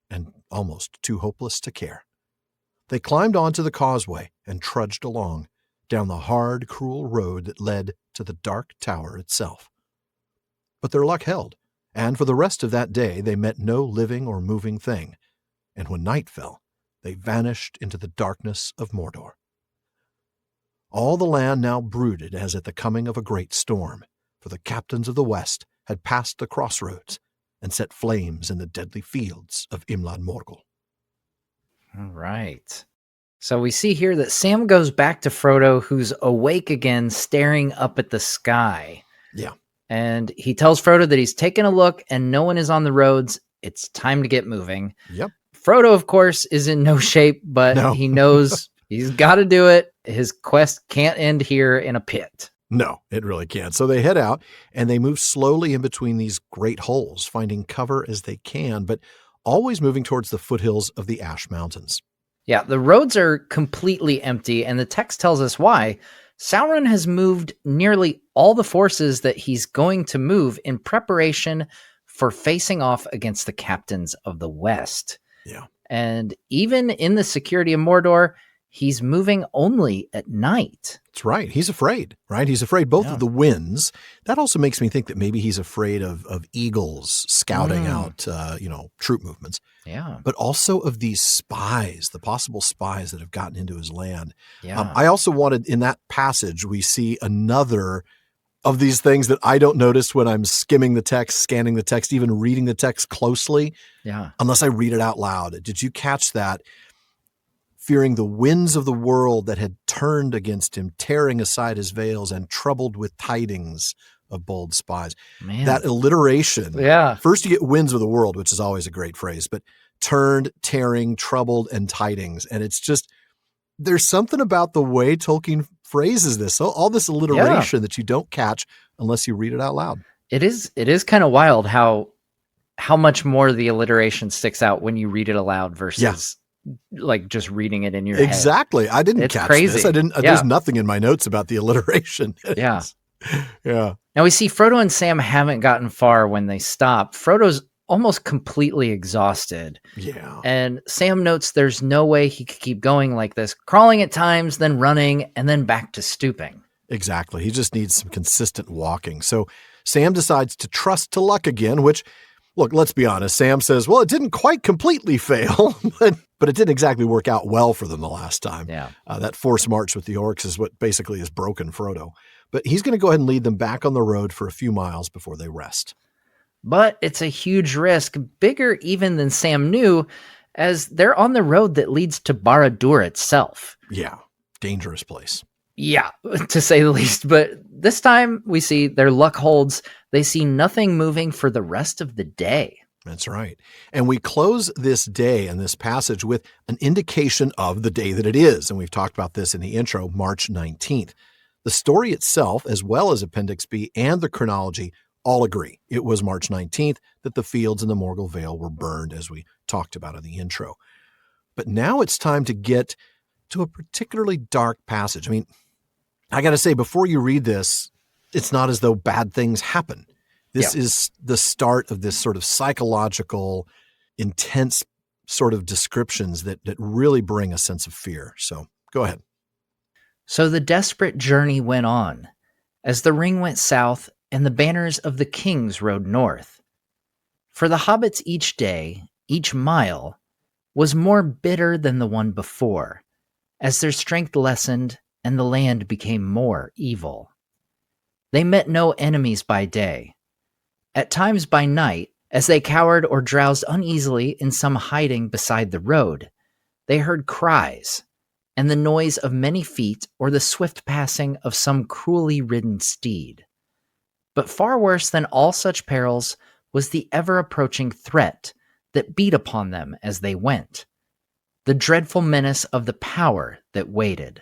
and almost too hopeless to care. They climbed onto the causeway and trudged along, down the hard, cruel road that led to the dark tower itself. But their luck held, and for the rest of that day they met no living or moving thing, and when night fell, they vanished into the darkness of Mordor. All the land now brooded as at the coming of a great storm, for the captains of the West had passed the crossroads and set flames in the deadly fields of Imlad Morgul. All right. So we see here that Sam goes back to Frodo, who's awake again, staring up at the sky. Yeah. And he tells Frodo that he's taken a look and no one is on the roads. It's time to get moving. Yep. Frodo, of course, is in no shape, but he knows he's got to do it. His quest can't end here in a pit. No, it really can't. So they head out and they move slowly in between these great holes, finding cover as they can, but always moving towards the foothills of the Ash Mountains. Yeah, the roads are completely empty, and the text tells us why. Sauron has moved nearly all the forces that he's going to move in preparation for facing off against the captains of the West. Yeah. And even in the security of Mordor, he's moving only at night. That's right. He's afraid, right? He's afraid both of the winds. That also makes me think that maybe he's afraid of eagles scouting out, troop movements. Yeah. But also of these spies, the possible spies that have gotten into his land. Yeah. I also wanted, in that passage, we see another of these things that I don't notice when I'm skimming the text, scanning the text, even reading the text closely. Yeah. Unless I read it out loud. Did you catch that? Fearing the winds of the world that had turned against him, tearing aside his veils and troubled with tidings of bold spies. Man. That alliteration. Yeah. First you get winds of the world, which is always a great phrase, but turned, tearing, troubled, and tidings. And it's just, there's something about the way Tolkien phrases this. So all this alliteration that you don't catch unless you read it out loud. It is kind of wild how much more the alliteration sticks out when you read it aloud versus like just reading it in your head. Exactly. I didn't catch crazy. this. There's nothing in my notes about the alliteration. Yeah. Yeah. Now we see Frodo and Sam haven't gotten far when they stop. Frodo's almost completely exhausted. Yeah. And Sam notes there's no way he could keep going like this, crawling at times, then running, and then back to stooping. Exactly. He just needs some consistent walking. So Sam decides to trust to luck again, which, look, let's be honest. Sam says, well, it didn't quite completely fail, but it didn't exactly work out well for them the last time. Yeah. That forced march with the orcs is what basically has broken Frodo. But he's going to go ahead and lead them back on the road for a few miles before they rest. But it's a huge risk, bigger even than Sam knew, as they're on the road that leads to Barad-dûr itself. Yeah, dangerous place. Yeah, to say the least. But this time we see their luck holds. They see nothing moving for the rest of the day. That's right. And we close this day and this passage with an indication of the day that it is. And we've talked about this in the intro, March 19th. The story itself, as well as Appendix B and the chronology, all agree. It was March 19th that the fields in the Morgul Vale were burned, as we talked about in the intro. But now it's time to get to a particularly dark passage. I mean, I got to say, before you read this, it's not as though bad things happen. This is the start of this sort of psychological, intense sort of descriptions that really bring a sense of fear. So go ahead. So the desperate journey went on, as the ring went south and the banners of the kings rode north. For the hobbits each day, each mile, was more bitter than the one before, as their strength lessened and the land became more evil. They met no enemies by day. At times by night, as they cowered or drowsed uneasily in some hiding beside the road, they heard cries, and the noise of many feet or the swift passing of some cruelly ridden steed. But far worse than all such perils was the ever-approaching threat that beat upon them as they went, the dreadful menace of the power that waited,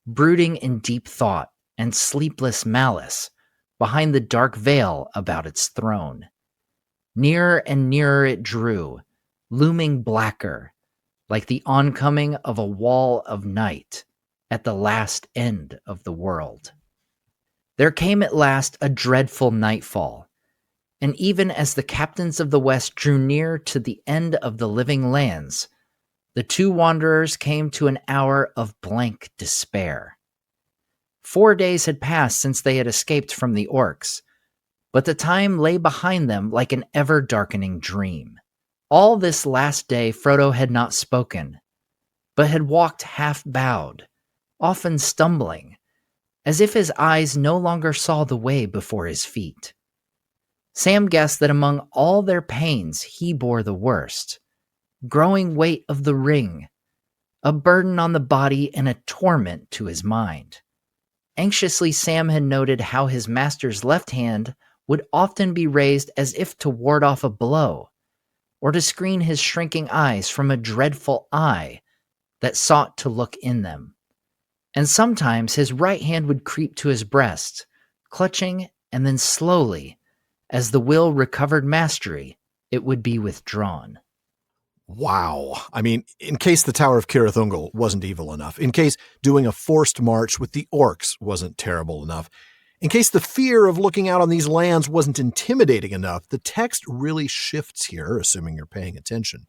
brooding in deep thought and sleepless malice behind the dark veil about its throne. Nearer and nearer it drew, looming blacker, like the oncoming of a wall of night at the last end of the world. There came at last a dreadful nightfall, and even as the captains of the West drew near to the end of the living lands, the two wanderers came to an hour of blank despair. 4 days had passed since they had escaped from the orcs, but the time lay behind them like an ever-darkening dream. All this last day Frodo had not spoken, but had walked half bowed, often stumbling, as if his eyes no longer saw the way before his feet. Sam guessed that among all their pains he bore the worst, growing weight of the ring, a burden on the body and a torment to his mind. Anxiously, Sam had noted how his master's left hand would often be raised as if to ward off a blow, or to screen his shrinking eyes from a dreadful eye that sought to look in them. And sometimes his right hand would creep to his breast, clutching, and then slowly, as the will recovered mastery, it would be withdrawn. Wow. I mean, in case the Tower of Cirith Ungol wasn't evil enough, in case doing a forced march with the orcs wasn't terrible enough, in case the fear of looking out on these lands wasn't intimidating enough, the text really shifts here, assuming you're paying attention,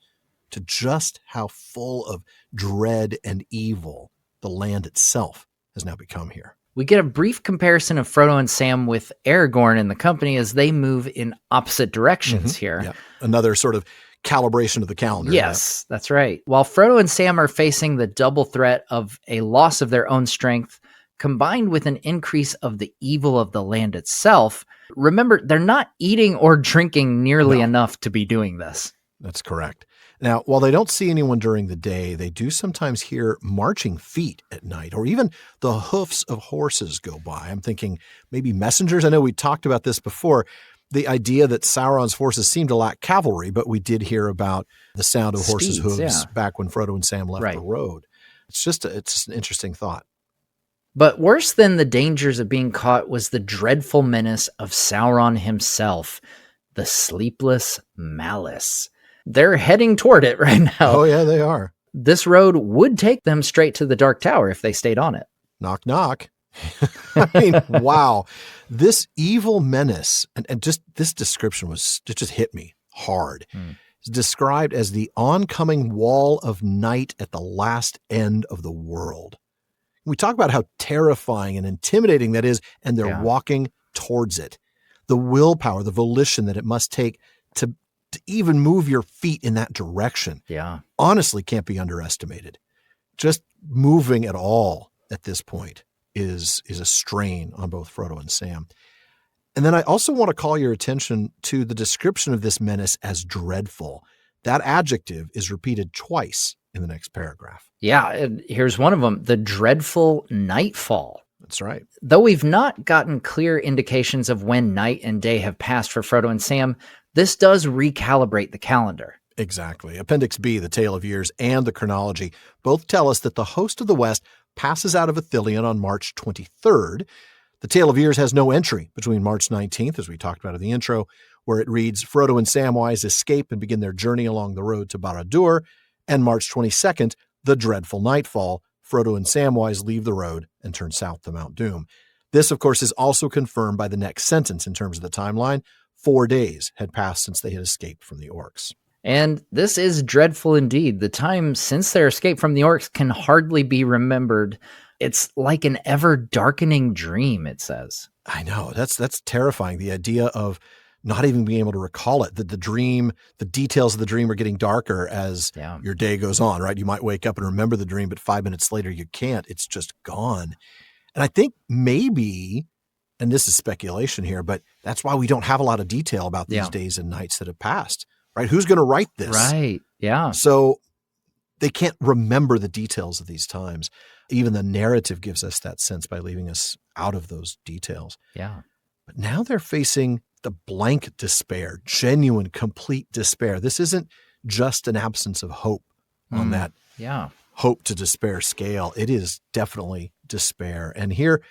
to just how full of dread and evil the land itself has now become here. We get a brief comparison of Frodo and Sam with Aragorn and the company as they move in opposite directions here. Yeah. Another sort of calibration of the calendar. Yes, that's right. While Frodo and Sam are facing the double threat of a loss of their own strength, combined with an increase of the evil of the land itself, remember, they're not eating or drinking nearly enough to be doing this. That's correct. Now, while they don't see anyone during the day, they do sometimes hear marching feet at night, or even the hoofs of horses go by. I'm thinking maybe messengers. I know we talked about this before, the idea that Sauron's forces seem to lack cavalry, but we did hear about the sound of horses' hooves back when Frodo and Sam left the road. It's an interesting thought. But worse than the dangers of being caught was the dreadful menace of Sauron himself, the sleepless malice. They're heading toward it right now. Oh, yeah, they are. This road would take them straight to the Dark Tower if they stayed on it. Knock, knock. I mean, wow. This evil menace, and just this description it just hit me hard. It's described as the oncoming wall of night at the last end of the world. We talk about how terrifying and intimidating that is, and they're walking towards it. The willpower, the volition that it must take to even move your feet in that direction, honestly can't be underestimated. Just moving at all at this point is a strain on both Frodo and Sam. And then I also want to call your attention to the description of this menace as dreadful. That adjective is repeated twice in the next paragraph. Yeah, and here's one of them, the dreadful nightfall. That's right. Though we've not gotten clear indications of when night and day have passed for Frodo and Sam, this does recalibrate the calendar. Exactly. Appendix B, the Tale of Years, and the chronology both tell us that the host of the West passes out of Ithilien on March 23rd. The Tale of Years has no entry between March 19th, as we talked about in the intro, where it reads, Frodo and Samwise escape and begin their journey along the road to Barad-dûr, and March 22nd, the dreadful nightfall, Frodo and Samwise leave the road and turn south to Mount Doom. This, of course, is also confirmed by the next sentence in terms of the timeline. 4 days had passed since they had escaped from the orcs. And this is dreadful indeed. The time since their escape from the orcs can hardly be remembered. It's like an ever-darkening dream, it says. I know. That's terrifying. The idea of not even being able to recall it, that the dream, the details of the dream are getting darker as your day goes on, right? You might wake up and remember the dream, but 5 minutes later you can't. It's just gone. And I think maybe, and this is speculation here, but that's why we don't have a lot of detail about these days and nights that have passed, right? Who's going to write this? Right, yeah. So they can't remember the details of these times. Even the narrative gives us that sense by leaving us out of those details. Yeah. But now they're facing the blank despair, genuine, complete despair. This isn't just an absence of hope on that hope to despair scale. It is definitely despair. And here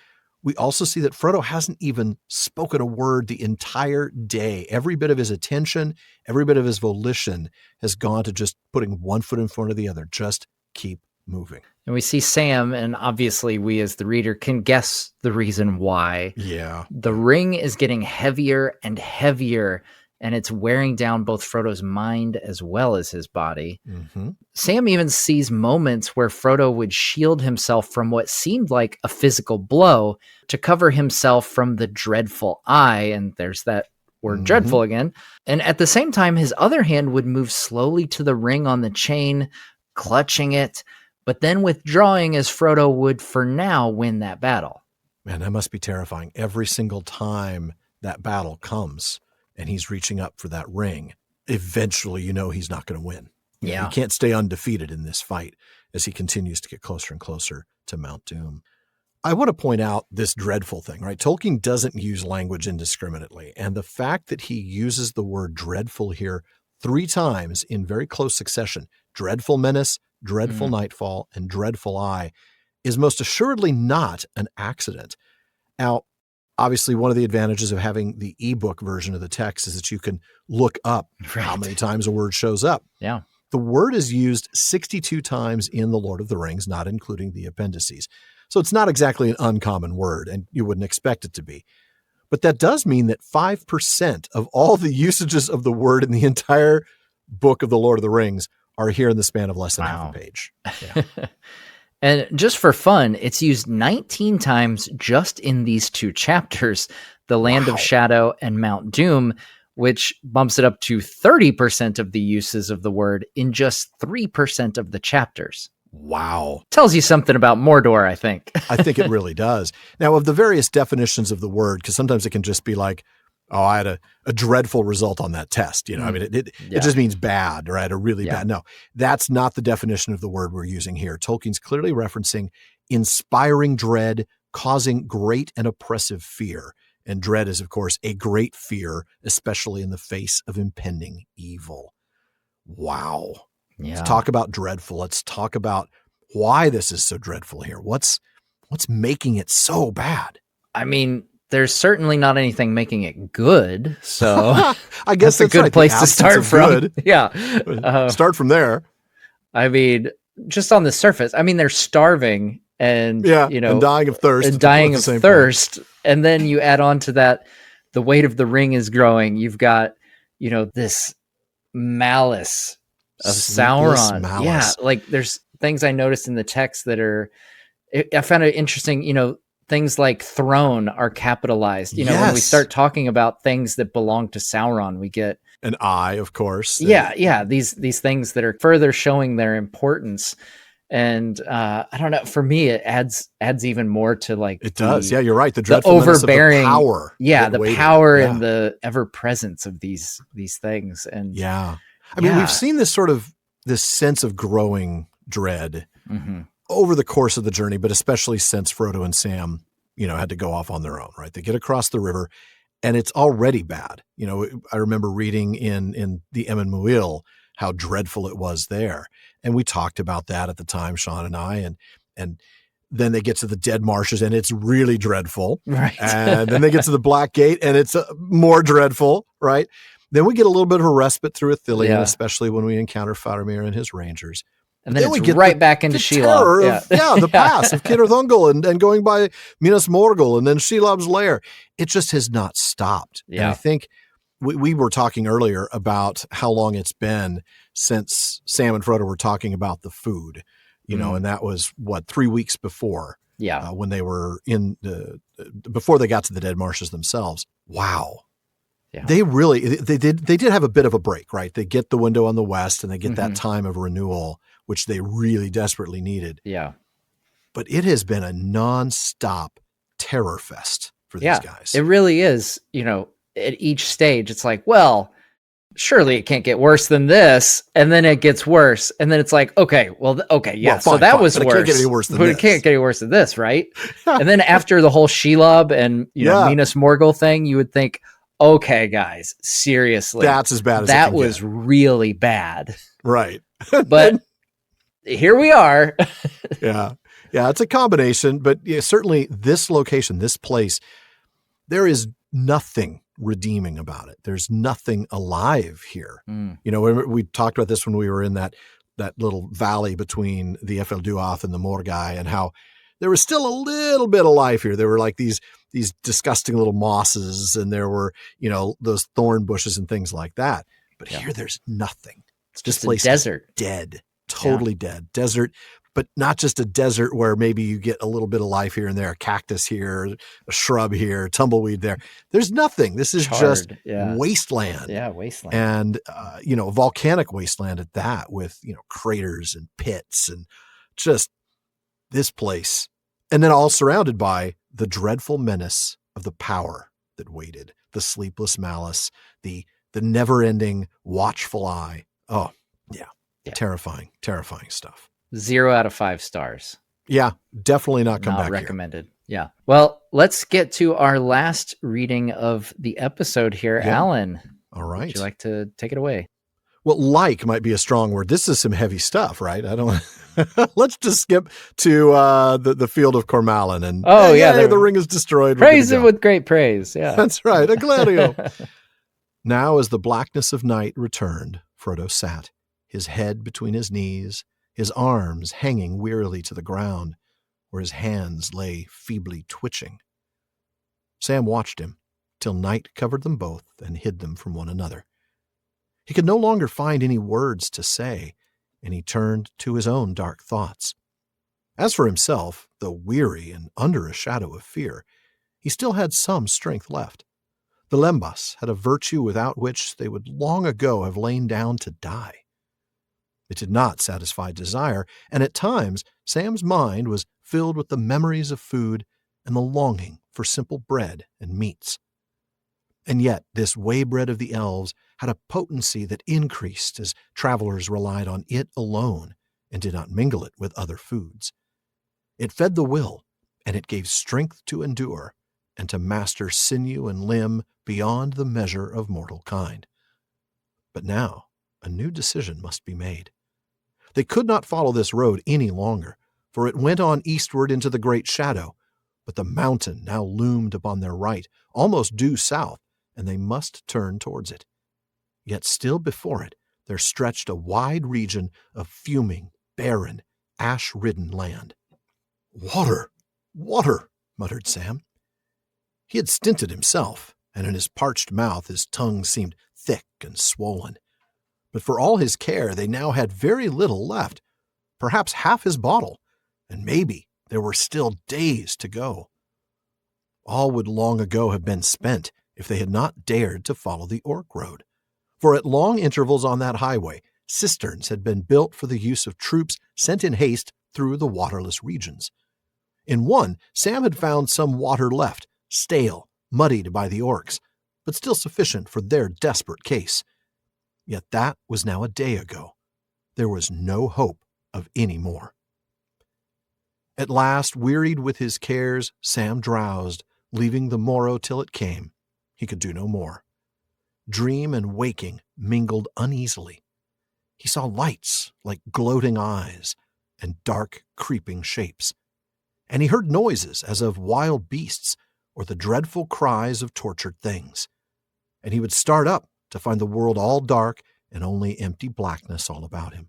we also see that Frodo hasn't even spoken a word the entire day. Every bit of his attention, every bit of his volition has gone to just putting one foot in front of the other. Just keep moving. And we see Sam, and obviously we as the reader can guess the reason why. Yeah. The ring is getting heavier and heavier, and it's wearing down both Frodo's mind as well as his body. Mm-hmm. Sam even sees moments where Frodo would shield himself from what seemed like a physical blow to cover himself from the dreadful eye, and there's that word dreadful again. And at the same time, his other hand would move slowly to the ring on the chain, clutching it, but then withdrawing as Frodo would for now win that battle. Man, that must be terrifying. Every single time that battle comes and he's reaching up for that ring, eventually he's not going to win. Yeah. He can't stay undefeated in this fight as he continues to get closer and closer to Mount Doom. I want to point out this dreadful thing, right? Tolkien doesn't use language indiscriminately. And the fact that he uses the word dreadful here 3 times in very close succession, dreadful menace, dreadful nightfall, and dreadful eye, is most assuredly not an accident. Now, obviously, one of the advantages of having the ebook version of the text is that you can look up how many times a word shows up. Yeah. The word is used 62 times in The Lord of the Rings, not including the appendices. So it's not exactly an uncommon word, and you wouldn't expect it to be. But that does mean that 5% of all the usages of the word in the entire book of The Lord of the Rings are here in the span of less than half a page. Yeah. And just for fun, it's used 19 times just in these 2 chapters, the Land of Shadow and Mount Doom, which bumps it up to 30% of the uses of the word in just 3% of the chapters. Wow. Tells you something about Mordor, I think. I think it really does. Now, of the various definitions of the word, because sometimes it can just be like, oh, I had a dreadful result on that test. I mean, it just means bad, or I had a really bad. No, that's not the definition of the word we're using here. Tolkien's clearly referencing inspiring dread, causing great and oppressive fear. And dread is, of course, a great fear, especially in the face of impending evil. Wow. Yeah. Let's talk about dreadful. Let's talk about why this is so dreadful here. What's making it so bad? I mean, there's certainly not anything making it good. So I guess that's a good place to start from. Good. Yeah. Start from there. I mean, just on the surface, I mean, they're starving and, and dying of thirst. And dying of thirst. And then you add on to that, the weight of the ring is growing. You've got, this malice of Sauron. Malice. Yeah. Like there's things I noticed in the text that I found it interesting, things like throne are capitalized. When we start talking about things that belong to Sauron, we get an eye, of course. These things that are further showing their importance. And I don't know, for me, it adds even more to like it does. Yeah, you're right. The dreadfulness overbearing of the power. Yeah, the power and the ever presence of these things. And I mean, we've seen this sense of growing dread over the course of the journey, but especially since Frodo and Sam, had to go off on their own, right? They get across the river and it's already bad. I remember reading in the Emyn Muil how dreadful it was there. And we talked about that at the time, Sean and I, and then they get to the Dead Marshes and it's really dreadful. Right. And then they get to the Black Gate and it's more dreadful, right? Then we get a little bit of a respite through Ithilien, especially when we encounter Faramir and his rangers. And then we get back into Shelob. The pass of Cirith Ungol and going by Minas Morgul and then Shelob's lair. It just has not stopped. Yeah. And I think we were talking earlier about how long it's been since Sam and Frodo were talking about the food, and that was 3 weeks before. Yeah. When they were before they got to the Dead Marshes themselves. Wow. Yeah. They did have a bit of a break, right? They get the window on the west and they get that time of renewal, which they really desperately needed. Yeah. But it has been a nonstop terror fest for these guys. It really is. At each stage, it's like, well, surely it can't get worse than this. And then it gets worse. And then it's like, okay, yeah. So that was worse. It can't get any worse than this. It can't get any worse than this, right? And then after the whole Shelob and Minas Morgul thing, you would think, okay, guys, seriously. That's as bad as that was really bad. Right. But here we are. Yeah, it's a combination, but certainly this location, this place, there is nothing redeeming about it. There's nothing alive here. We talked about this when we were in that little valley between the Ephel Duath and the Morgai, and how there was still a little bit of life here. There were like these disgusting little mosses, and there were, those thorn bushes and things like that. But here there's nothing. It's just a desert. Dead. Totally dead. Desert, but not just a desert where maybe you get a little bit of life here and there, a cactus here, a shrub here, tumbleweed there. There's nothing. This is just wasteland. Yeah, wasteland. And, volcanic wasteland at that, with, craters and pits and just this place. And then all surrounded by the dreadful menace of the power that waited, the sleepless malice, the never-ending watchful eye. Oh, yeah. Terrifying stuff. 0 out of 5 stars. Yeah, definitely not come back recommended. Here. Yeah. Well, let's get to our last reading of the episode here. Yeah. Alan. All right. Would you like to take it away? Well, like might be a strong word. This is some heavy stuff, right? I don't. Let's just skip to the field of Cormallen and the ring is destroyed. Praise him with great praise. Yeah, that's right. A gladio. Now, as the blackness of night returned, Frodo sat, his head between his knees, his arms hanging wearily to the ground, where his hands lay feebly twitching. Sam watched him till night covered them both and hid them from one another. He could no longer find any words to say, and he turned to his own dark thoughts. As for himself, though weary and under a shadow of fear, he still had some strength left. The Lembas had a virtue without which they would long ago have lain down to die. It did not satisfy desire, and at times Sam's mind was filled with the memories of food and the longing for simple bread and meats. And yet this way-bread of the elves had a potency that increased as travelers relied on it alone and did not mingle it with other foods. It fed the will, and it gave strength to endure and to master sinew and limb beyond the measure of mortal kind. But now a new decision must be made. They could not follow this road any longer, for it went on eastward into the great shadow, but the mountain now loomed upon their right, almost due south, and they must turn towards it. Yet still before it there stretched a wide region of fuming, barren, ash-ridden land. "Water! Water!" muttered Sam. He had stinted himself, and in his parched mouth his tongue seemed thick and swollen. But for all his care they now had very little left, perhaps half his bottle, and maybe there were still days to go. All would long ago have been spent if they had not dared to follow the Orc road. For at long intervals on that highway, cisterns had been built for the use of troops sent in haste through the waterless regions. In one, Sam had found some water left, stale, muddied by the Orcs, but still sufficient for their desperate case. Yet that was now a day ago. There was no hope of any more. At last, wearied with his cares, Sam drowsed, leaving the morrow till it came. He could do no more. Dream and waking mingled uneasily. He saw lights like gloating eyes and dark, creeping shapes. And he heard noises as of wild beasts or the dreadful cries of tortured things. And he would start up to find the world all dark and only empty blackness all about him.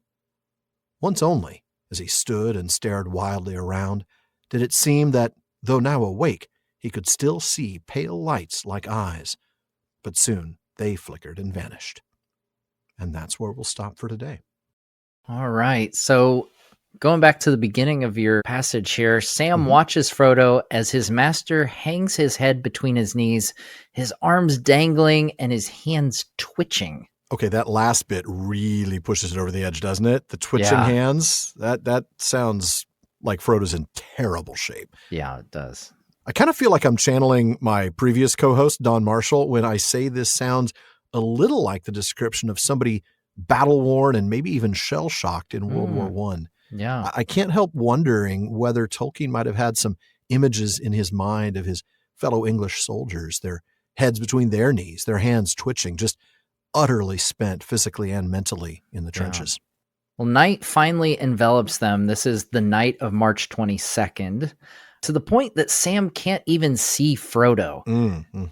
Once only, as he stood and stared wildly around, did it seem that, though now awake, he could still see pale lights like eyes, but soon they flickered and vanished. And that's where we'll stop for today. All right. So going back to the beginning of your passage here, Sam watches Frodo as his master hangs his head between his knees, his arms dangling and his hands twitching. Okay, that last bit really pushes it over the edge, doesn't it? The twitching hands, that sounds like Frodo's in terrible shape. Yeah, it does. I kind of feel like I'm channeling my previous co-host, Don Marshall, when I say this sounds a little like the description of somebody battle-worn and maybe even shell-shocked in World War I. Yeah. I can't help wondering whether Tolkien might have had some images in his mind of his fellow English soldiers, their heads between their knees, their hands twitching, just utterly spent physically and mentally in the trenches. Well, night finally envelops them. This is the night of March 22nd. To the point that Sam can't even see Frodo.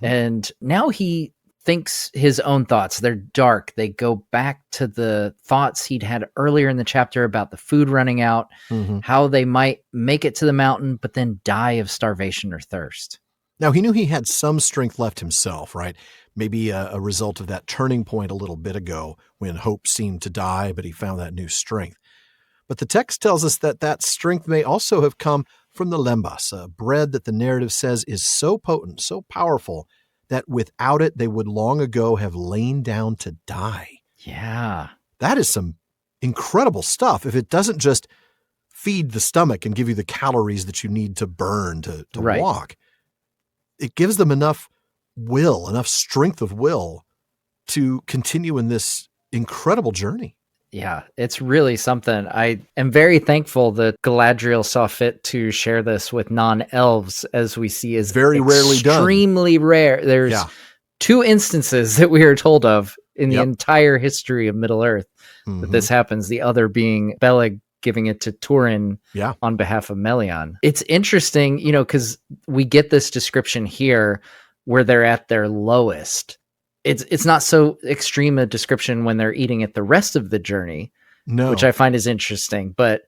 And now he thinks his own thoughts. They're dark. They go back to the thoughts he'd had earlier in the chapter about the food running out, how they might make it to the mountain, but then die of starvation or thirst. Now, he knew he had some strength left himself, right? Maybe a result of that turning point a little bit ago when hope seemed to die, but he found that new strength. But the text tells us that that strength may also have come from the lembas, a bread that the narrative says is so potent, so powerful, that without it, they would long ago have lain down to die. Yeah. That is some incredible stuff if it doesn't just feed the stomach and give you the calories that you need to burn to Right. walk. It gives them enough strength of will to continue in this incredible journey. Yeah, it's really something. I am very thankful that Galadriel saw fit to share this with non-elves, as we see is Very rarely done. Extremely rare. There's 2 instances that we are told of in the entire history of Middle-earth that this happens, the other being Bella giving it to Turin on behalf of Melian. It's interesting, because we get this description here where they're at their lowest. It's not so extreme a description when they're eating it the rest of the journey, which I find is interesting. But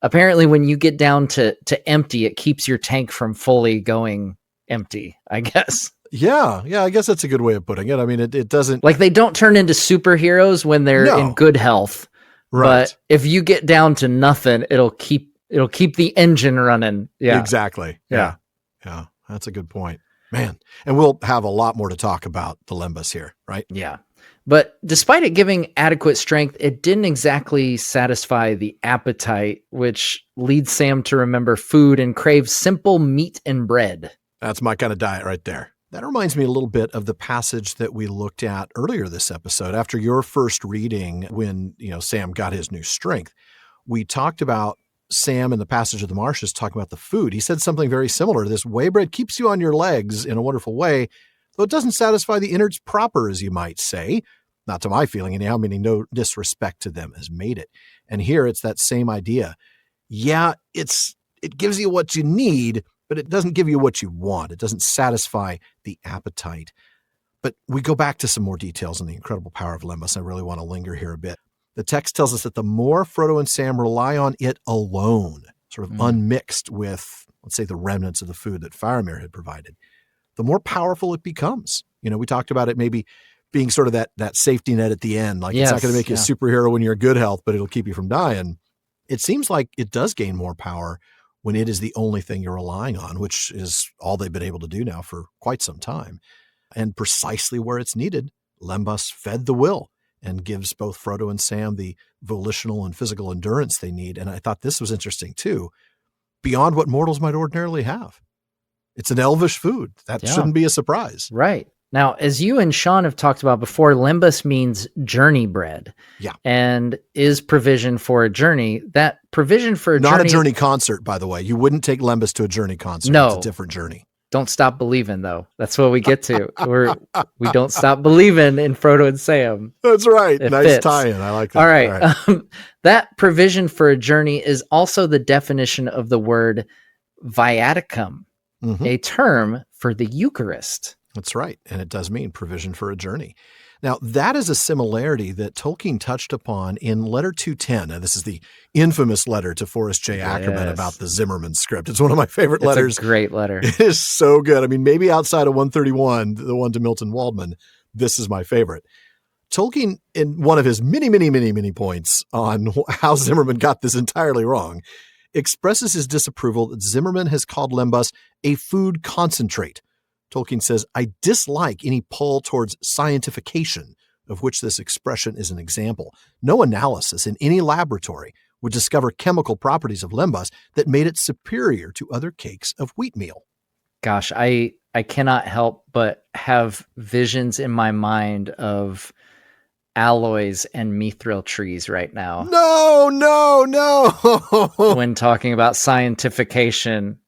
apparently when you get down to empty, it keeps your tank from fully going empty, I guess. Yeah, I guess that's a good way of putting it. I mean, it doesn't... Like, they don't turn into superheroes when they're in good health. Right. But if you get down to nothing, it'll keep the engine running. Yeah. Exactly. Yeah. That's a good point. Man, and we'll have a lot more to talk about the Lembas here, right? Yeah. But despite it giving adequate strength, it didn't exactly satisfy the appetite, which leads Sam to remember food and crave simple meat and bread. That's my kind of diet right there. That reminds me a little bit of the passage that we looked at earlier this episode. After your first reading, when Sam got his new strength, we talked about Sam in the passage of the marshes talking about the food. He said something very similar. This whey bread keeps you on your legs in a wonderful way, though it doesn't satisfy the innards proper, as you might say. Not to my feeling anyhow, meaning no disrespect to them has made it. And here it's that same idea. Yeah, it gives you what you need, but it doesn't give you what you want. It doesn't satisfy the appetite. But we go back to some more details on the incredible power of Lembas. I really want to linger here a bit. The text tells us that the more Frodo and Sam rely on it alone, sort of unmixed with, let's say, the remnants of the food that Faramir had provided, the more powerful it becomes. We talked about it maybe being sort of that safety net at the end. Like, it's not going to make you a superhero when you're in good health, but it'll keep you from dying. It seems like it does gain more power when it is the only thing you're relying on, which is all they've been able to do now for quite some time. And precisely where it's needed, Lembas fed the will and gives both Frodo and Sam the volitional and physical endurance they need. And I thought this was interesting too, beyond what mortals might ordinarily have. It's an elvish food. That shouldn't be a surprise. Right. Now, as you and Sean have talked about before, Lembas means journey bread. Yeah. And is provision for a journey. That provision for a journey... Not a journey concert, by the way. You wouldn't take Lembas to a journey concert. No. It's a different journey. Don't stop believing, though. That's what we get to. We don't stop believing in Frodo and Sam. That's right. It Nice fits. tie-in. I like that. All right. That provision for a journey is also the definition of the word viaticum, a term for the Eucharist. That's right. And it does mean provision for a journey. Now, that is a similarity that Tolkien touched upon in Letter 210. Now, this is the infamous letter to Forrest J. Ackerman about the Zimmerman script. It's one of my favorite letters. It's a great letter. It is so good. I mean, maybe outside of 131, the one to Milton Waldman, this is my favorite. Tolkien, in one of his many points on how Zimmerman got this entirely wrong, expresses his disapproval that Zimmerman has called Lembas a food concentrate. Tolkien says, I dislike any pull towards scientification, of which this expression is an example. No analysis in any laboratory would discover chemical properties of Lembas that made it superior to other cakes of wheatmeal. Gosh, I cannot help but have visions in my mind of aloes and mithril trees right now. No. When talking about scientification.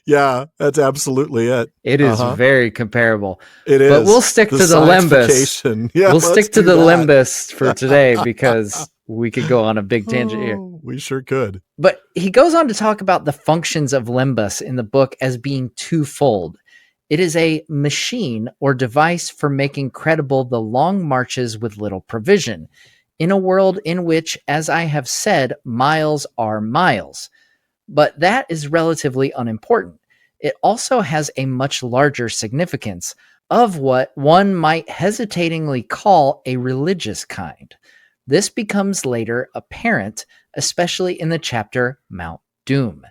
Yeah, that's absolutely it. It is very comparable. It is. But we'll stick to the Lembas. Yeah, we'll stick to the Lembas for today because we could go on a big tangent here. We sure could. But he goes on to talk about the functions of Lembas in the book as being twofold. It is a machine or device for making credible the long marches with little provision, in a world in which, as I have said, miles are miles. But that is relatively unimportant. It also has a much larger significance of what one might hesitatingly call a religious kind. This becomes later apparent, especially in the chapter Mount Doom.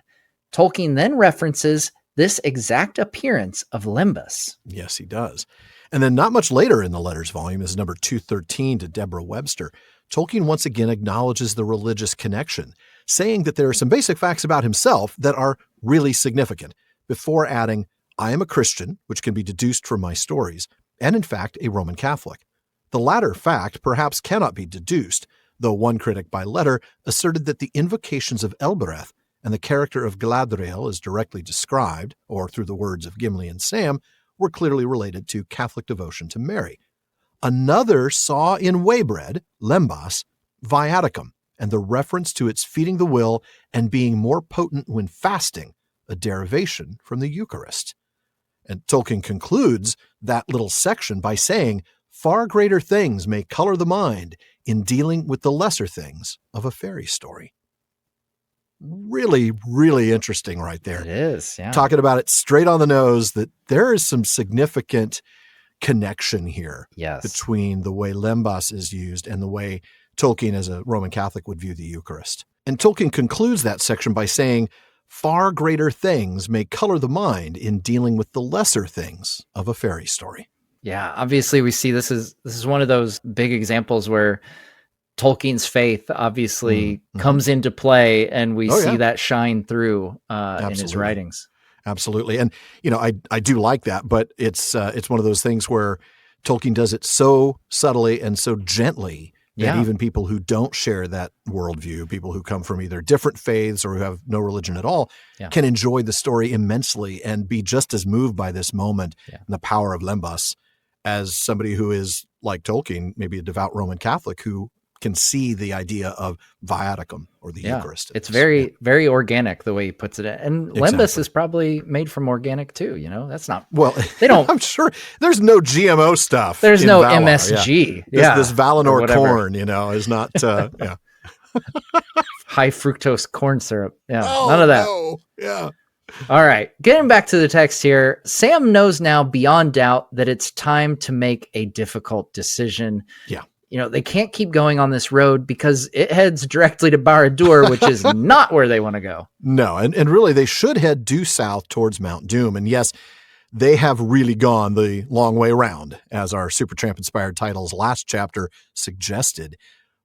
Tolkien then references this exact appearance of Lembas. Yes, he does. And then not much later in the letters volume is number 213 to Deborah Webster. Tolkien once again acknowledges the religious connection, saying that there are some basic facts about himself that are really significant, before adding, I am a Christian, which can be deduced from my stories, and in fact a Roman Catholic. The latter fact perhaps cannot be deduced, though one critic by letter asserted that the invocations of Elbereth and the character of Galadriel as directly described, or through the words of Gimli and Sam, were clearly related to Catholic devotion to Mary. Another saw in waybread, lembas, viaticum, and the reference to its feeding the will and being more potent when fasting, a derivation from the Eucharist. And Tolkien concludes that little section by saying, far greater things may color the mind in dealing with the lesser things of a fairy story. Really, really interesting right there. It is, yeah. Talking about it straight on the nose, that there is some significant connection here between the way lembas is used and the way Tolkien as a Roman Catholic would view the Eucharist. And Tolkien concludes that section by saying, far greater things may color the mind in dealing with the lesser things of a fairy story. Yeah, obviously we see this is one of those big examples where Tolkien's faith obviously comes into play, and we see that shine through in his writings. Absolutely. And, I do like that, but it's one of those things where Tolkien does it so subtly and so gently that even people who don't share that worldview, people who come from either different faiths or who have no religion at all, can enjoy the story immensely and be just as moved by this moment and the power of lembas as somebody who is, like Tolkien, maybe a devout Roman Catholic who can see the idea of viaticum or the Eucharist. It's very, very organic the way he puts it. And lembas is probably made from organic too. That's not, they don't, I'm sure there's no GMO stuff. There's no Valar, MSG. This Valinor corn, is not, high fructose corn syrup. Yeah. None of that. No. Yeah. All right. Getting back to the text here. Sam knows now beyond doubt that it's time to make a difficult decision. Yeah. They can't keep going on this road because it heads directly to Barad-dûr, which is not where they want to go. No, and really they should head due south towards Mount Doom. And yes, they have really gone the long way around, as our Supertramp-inspired title's last chapter suggested.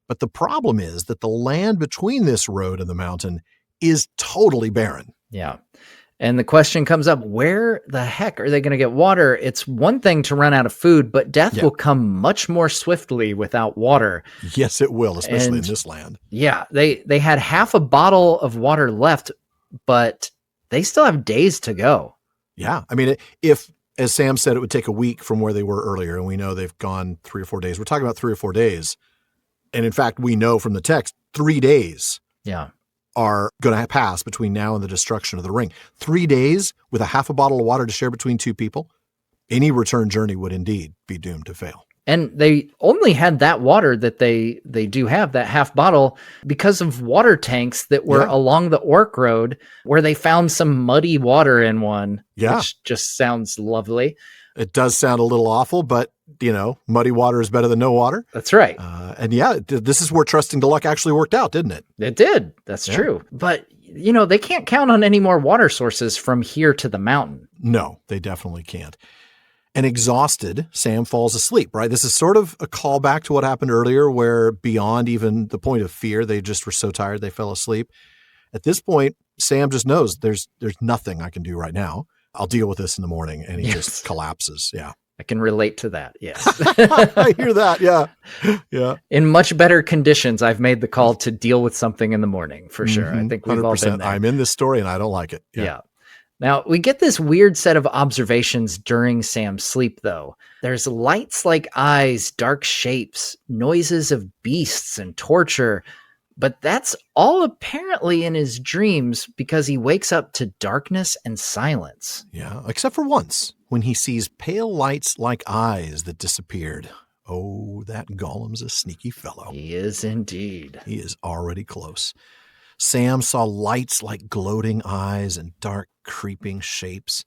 But the problem is that the land between this road and the mountain is totally barren. Yeah. And the question comes up, where the heck are they going to get water? It's one thing to run out of food, but death will come much more swiftly without water. Yes, it will, especially in this land. Yeah, they had half a bottle of water left, but they still have days to go. Yeah. I mean, if, as Sam said, it would take a week from where they were earlier, and we know they've gone 3 or 4 days. We're talking about 3 or 4 days. And in fact, we know from the text, 3 days. Yeah. Are going to pass between now and the destruction of the ring. 3 days with a half a bottle of water to share between 2 people. Any return journey would indeed be doomed to fail. And they only had that water that they do have, that half bottle, because of water tanks that were along the Orc Road, where they found some muddy water in one, which just sounds lovely. It does sound a little awful, but, muddy water is better than no water. That's right. And this is where trusting to luck actually worked out, didn't it? It did. That's true. But, they can't count on any more water sources from here to the mountain. No, they definitely can't. And exhausted, Sam falls asleep, right? This is sort of a callback to what happened earlier, where beyond even the point of fear, they just were so tired they fell asleep. At this point, Sam just knows there's nothing I can do right now. I'll deal with this in the morning. And he just collapses. Yeah. I can relate to that. Yes. I hear that. Yeah. Yeah. In much better conditions, I've made the call to deal with something in the morning for sure. I think we've 100%. All been there. I'm in this story and I don't like it. Yeah. Now we get this weird set of observations during Sam's sleep, though. There's lights like eyes, dark shapes, noises of beasts and torture. But that's all apparently in his dreams, because he wakes up to darkness and silence. Yeah, except for once, when he sees pale lights like eyes that disappeared. Oh, that Gollum's a sneaky fellow. He is indeed. He is already close. Sam saw lights like gloating eyes and dark, creeping shapes.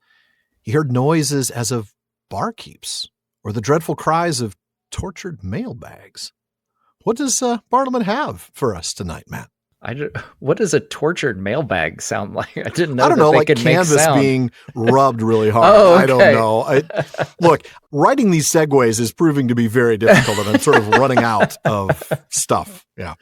He heard noises as of barkeeps, or the dreadful cries of tortured mailbags. What does Bartleman have for us tonight, Matt? What does a tortured mailbag sound like? I didn't know. I don't know, like canvas being rubbed really hard. Oh, okay. I don't know. Look, writing these segues is proving to be very difficult, and I'm sort of running out of stuff. Yeah.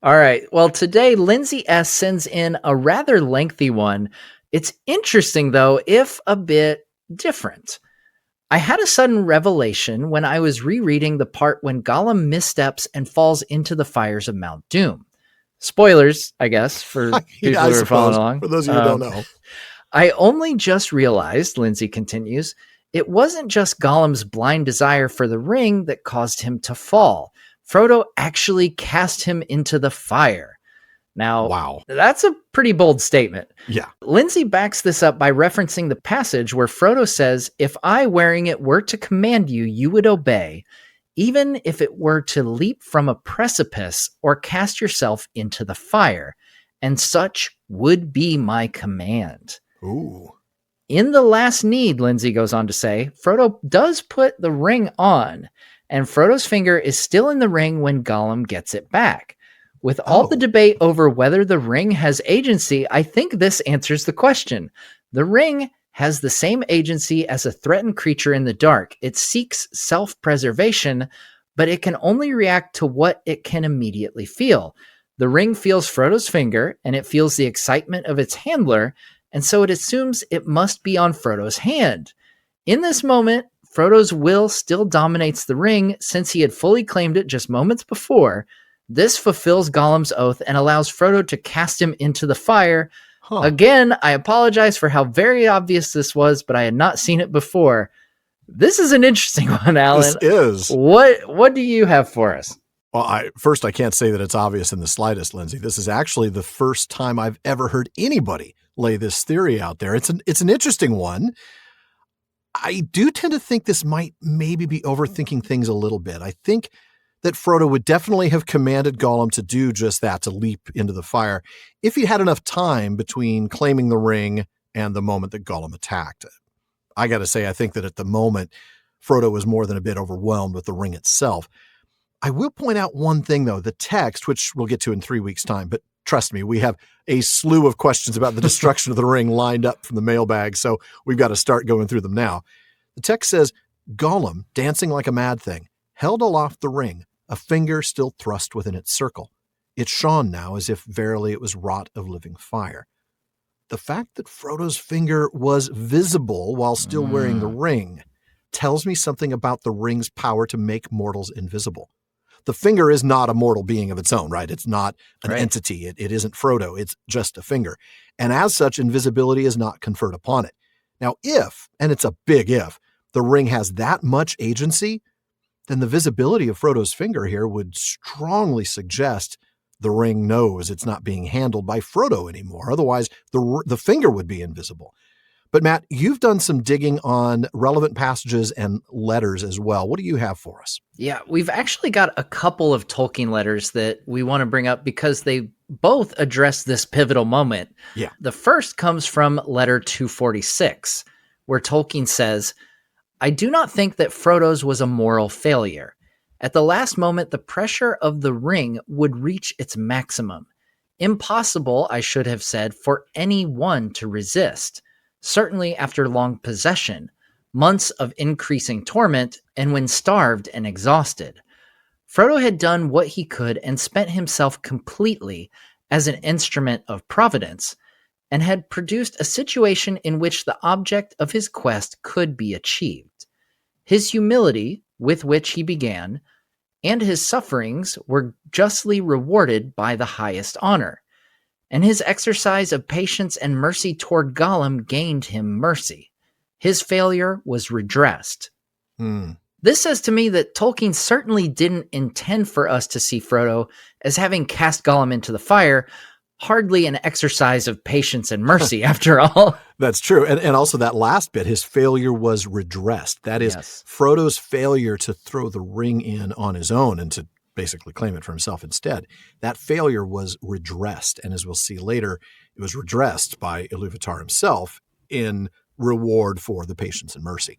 All right. Well, today, Lindsay S. sends in a rather lengthy one. It's interesting, though, if a bit different. I had a sudden revelation when I was rereading the part when Gollum missteps and falls into the fires of Mount Doom. Spoilers, I guess, for people who are following along. For those of you who don't know. I only just realized, Lindsay continues, it wasn't just Gollum's blind desire for the ring that caused him to fall. Frodo actually cast him into the fire. Now, wow, that's a pretty bold statement. Yeah. Lindsay backs this up by referencing the passage where Frodo says, if I wearing it were to command you, you would obey, even if it were to leap from a precipice or cast yourself into the fire, and such would be my command. Ooh. In the last need, Lindsay goes on to say, Frodo does put the ring on, and Frodo's finger is still in the ring when Gollum gets it back. With all the debate over whether the ring has agency, I think this answers the question. The ring has the same agency as a threatened creature in the dark. It seeks self-preservation, but it can only react to what it can immediately feel. The ring feels Frodo's finger, and it feels the excitement of its handler, and so it assumes it must be on Frodo's hand. In this moment, Frodo's will still dominates the ring since he had fully claimed it just moments before. This fulfills Gollum's oath and allows Frodo to cast him into the fire. Again, I apologize for how very obvious this was, but I had not seen it before. This is an interesting one, Alan. This is. What do you have for us? Well, I can't say that it's obvious in the slightest, Lindsay. This is actually the first time I've ever heard anybody lay this theory out there. It's an interesting one. I do tend to think this might maybe be overthinking things a little bit. I think that Frodo would definitely have commanded Gollum to do just that, to leap into the fire, if he had enough time between claiming the ring and the moment that Gollum attacked. I got to say, I think that at the moment, Frodo was more than a bit overwhelmed with the ring itself. I will point out one thing, though, the text, which we'll get to in 3 weeks' time, but trust me, we have a slew of questions about the destruction of the ring lined up from the mailbag, so we've got to start going through them now. The text says, Gollum, dancing like a mad thing, held aloft the ring, a finger still thrust within its circle. It shone now as if verily it was wrought of living fire. The fact that Frodo's finger was visible while still wearing the ring tells me something about the ring's power to make mortals invisible. The finger is not a mortal being of its own, right? It's not an entity. It isn't Frodo. It's just a finger. And as such, invisibility is not conferred upon it. Now, if, and it's a big if, the ring has that much agency, then the visibility of Frodo's finger here would strongly suggest the ring knows it's not being handled by Frodo anymore. Otherwise, the finger would be invisible. But Matt, you've done some digging on relevant passages and letters as well. What do you have for us? Yeah, we've actually got a couple of Tolkien letters that we want to bring up because they both address this pivotal moment. Yeah. The first comes from letter 246, where Tolkien says, I do not think that Frodo's was a moral failure. At the last moment, the pressure of the ring would reach its maximum. Impossible, I should have said, for anyone to resist. Certainly after long possession, months of increasing torment, and when starved and exhausted. Frodo had done what he could and spent himself completely as an instrument of providence, and had produced a situation in which the object of his quest could be achieved. His humility, with which he began, and his sufferings were justly rewarded by the highest honor, and his exercise of patience and mercy toward Gollum gained him mercy. His failure was redressed. This says to me that Tolkien certainly didn't intend for us to see Frodo as having cast Gollum into the fire, hardly an exercise of patience and mercy after all. That's true. And also that last bit, his failure was redressed. That is Frodo's failure to throw the ring in on his own and to basically claim it for himself instead. That failure was redressed. And as we'll see later, it was redressed by Iluvatar himself in reward for the patience and mercy.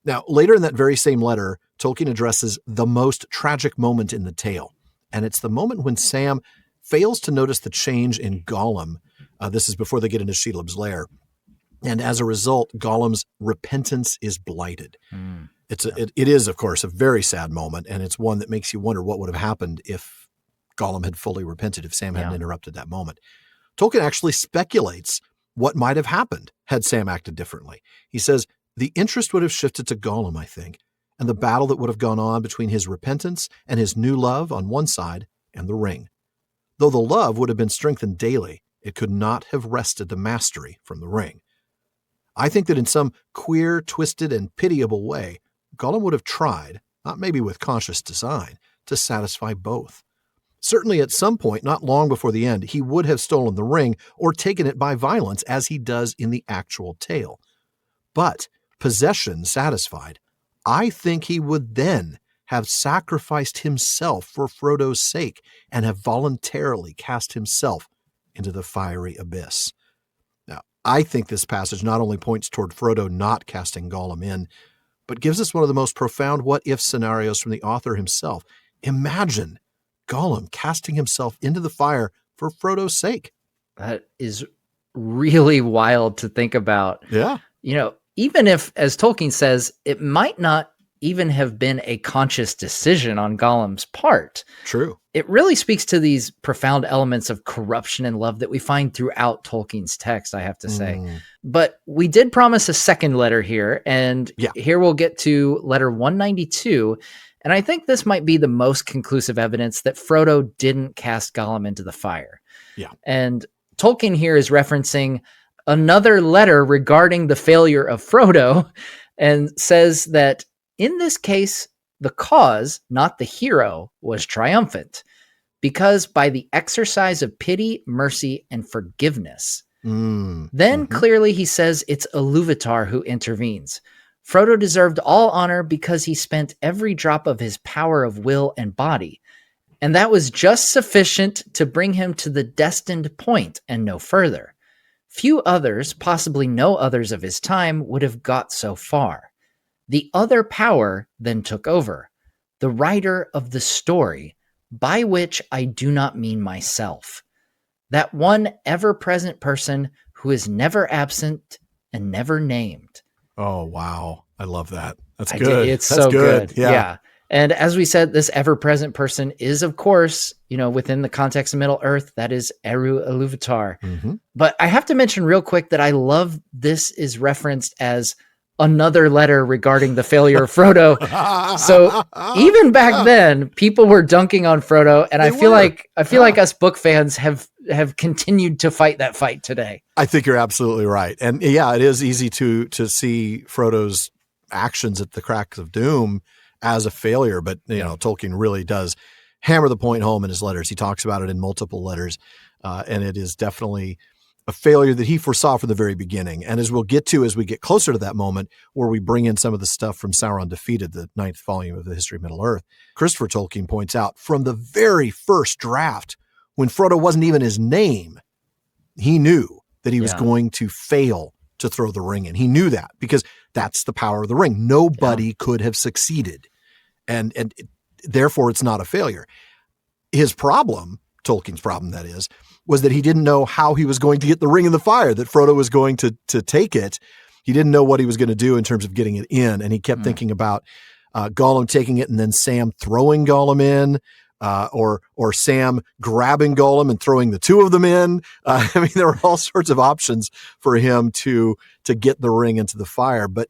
Now, later in that very same letter, Tolkien addresses the most tragic moment in the tale. And it's the moment when Sam fails to notice the change in Gollum. This is before they get into Shelob's lair. And as a result, Gollum's repentance is blighted. It is, of course, a very sad moment, and it's one that makes you wonder what would have happened if Gollum had fully repented, if Sam hadn't interrupted that moment. Tolkien actually speculates what might have happened had Sam acted differently. He says, the interest would have shifted to Gollum, I think, and the battle that would have gone on between his repentance and his new love on one side and the ring. Though the love would have been strengthened daily, it could not have wrested the mastery from the ring. I think that in some queer, twisted, and pitiable way, Gollum would have tried, not maybe with conscious design, to satisfy both. Certainly at some point, not long before the end, he would have stolen the ring or taken it by violence, as he does in the actual tale. But, possession satisfied, I think he would then have sacrificed himself for Frodo's sake and have voluntarily cast himself into the fiery abyss. Now, I think this passage not only points toward Frodo not casting Gollum in, but gives us one of the most profound what-if scenarios from the author himself. Imagine Gollum casting himself into the fire for Frodo's sake. That is really wild to think about. Yeah. Even if, as Tolkien says, it might not even have been a conscious decision on Gollum's part. True. It really speaks to these profound elements of corruption and love that we find throughout Tolkien's text, I have to say. But we did promise a second letter here, and here we'll get to letter 192. And I think this might be the most conclusive evidence that Frodo didn't cast Gollum into the fire. Yeah. And Tolkien here is referencing another letter regarding the failure of Frodo and says that in this case, the cause, not the hero, was triumphant because by the exercise of pity, mercy, and forgiveness. Then clearly he says it's Iluvatar who intervenes. Frodo deserved all honor because he spent every drop of his power of will and body, and that was just sufficient to bring him to the destined point and no further. Few others, possibly no others of his time, would have got so far. The other power then took over, the writer of the story, by which I do not mean myself. That one ever-present person who is never absent and never named. Oh, wow. I love that. That's good. It's That's so good. Yeah. And as we said, this ever-present person is, of course, within the context of Middle-earth, that is Eru Iluvatar. But I have to mention real quick that I love this is referenced as another letter regarding the failure of Frodo. So even back then, people were dunking on Frodo, and I feel like us book fans have continued to fight that fight today. I think you're absolutely right. And yeah, it is easy to see Frodo's actions at the cracks of doom as a failure, but Tolkien really does hammer the point home in his letters. He talks about it in multiple letters, and it is definitely a failure that he foresaw from the very beginning. And as we'll get to as we get closer to that moment where we bring in some of the stuff from Sauron Defeated, the 9th volume of the History of Middle-earth, Christopher Tolkien points out from the very first draft, when Frodo wasn't even his name, he knew that he was going to fail to throw the ring in. He knew that because that's the power of the ring. Nobody could have succeeded. And therefore it's not a failure. His problem, Tolkien's problem that is, was that he didn't know how he was going to get the ring in the fire, that Frodo was going to take it. He didn't know what he was going to do in terms of getting it in. And he kept thinking about Gollum taking it and then Sam throwing Gollum in, or Sam grabbing Gollum and throwing the two of them in. There were all sorts of options for him to get the ring into the fire. But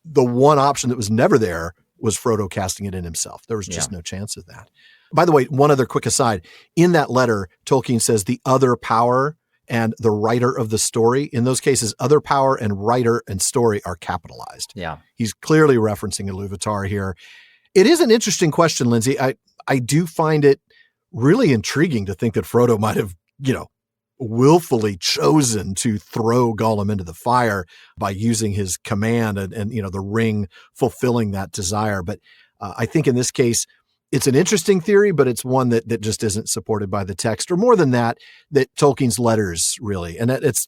the one option that was never there was Frodo casting it in himself. There was just no chance of that. By the way, one other quick aside. In that letter, Tolkien says the other power and the writer of the story. In those cases, other power and writer and story are capitalized. Yeah. He's clearly referencing Iluvatar here. It is an interesting question, Lindsay. I do find it really intriguing to think that Frodo might have, willfully chosen to throw Gollum into the fire by using his command and the ring fulfilling that desire. But I think in this case, it's an interesting theory, but it's one that just isn't supported by the text, or more than that Tolkien's letters really. And it's,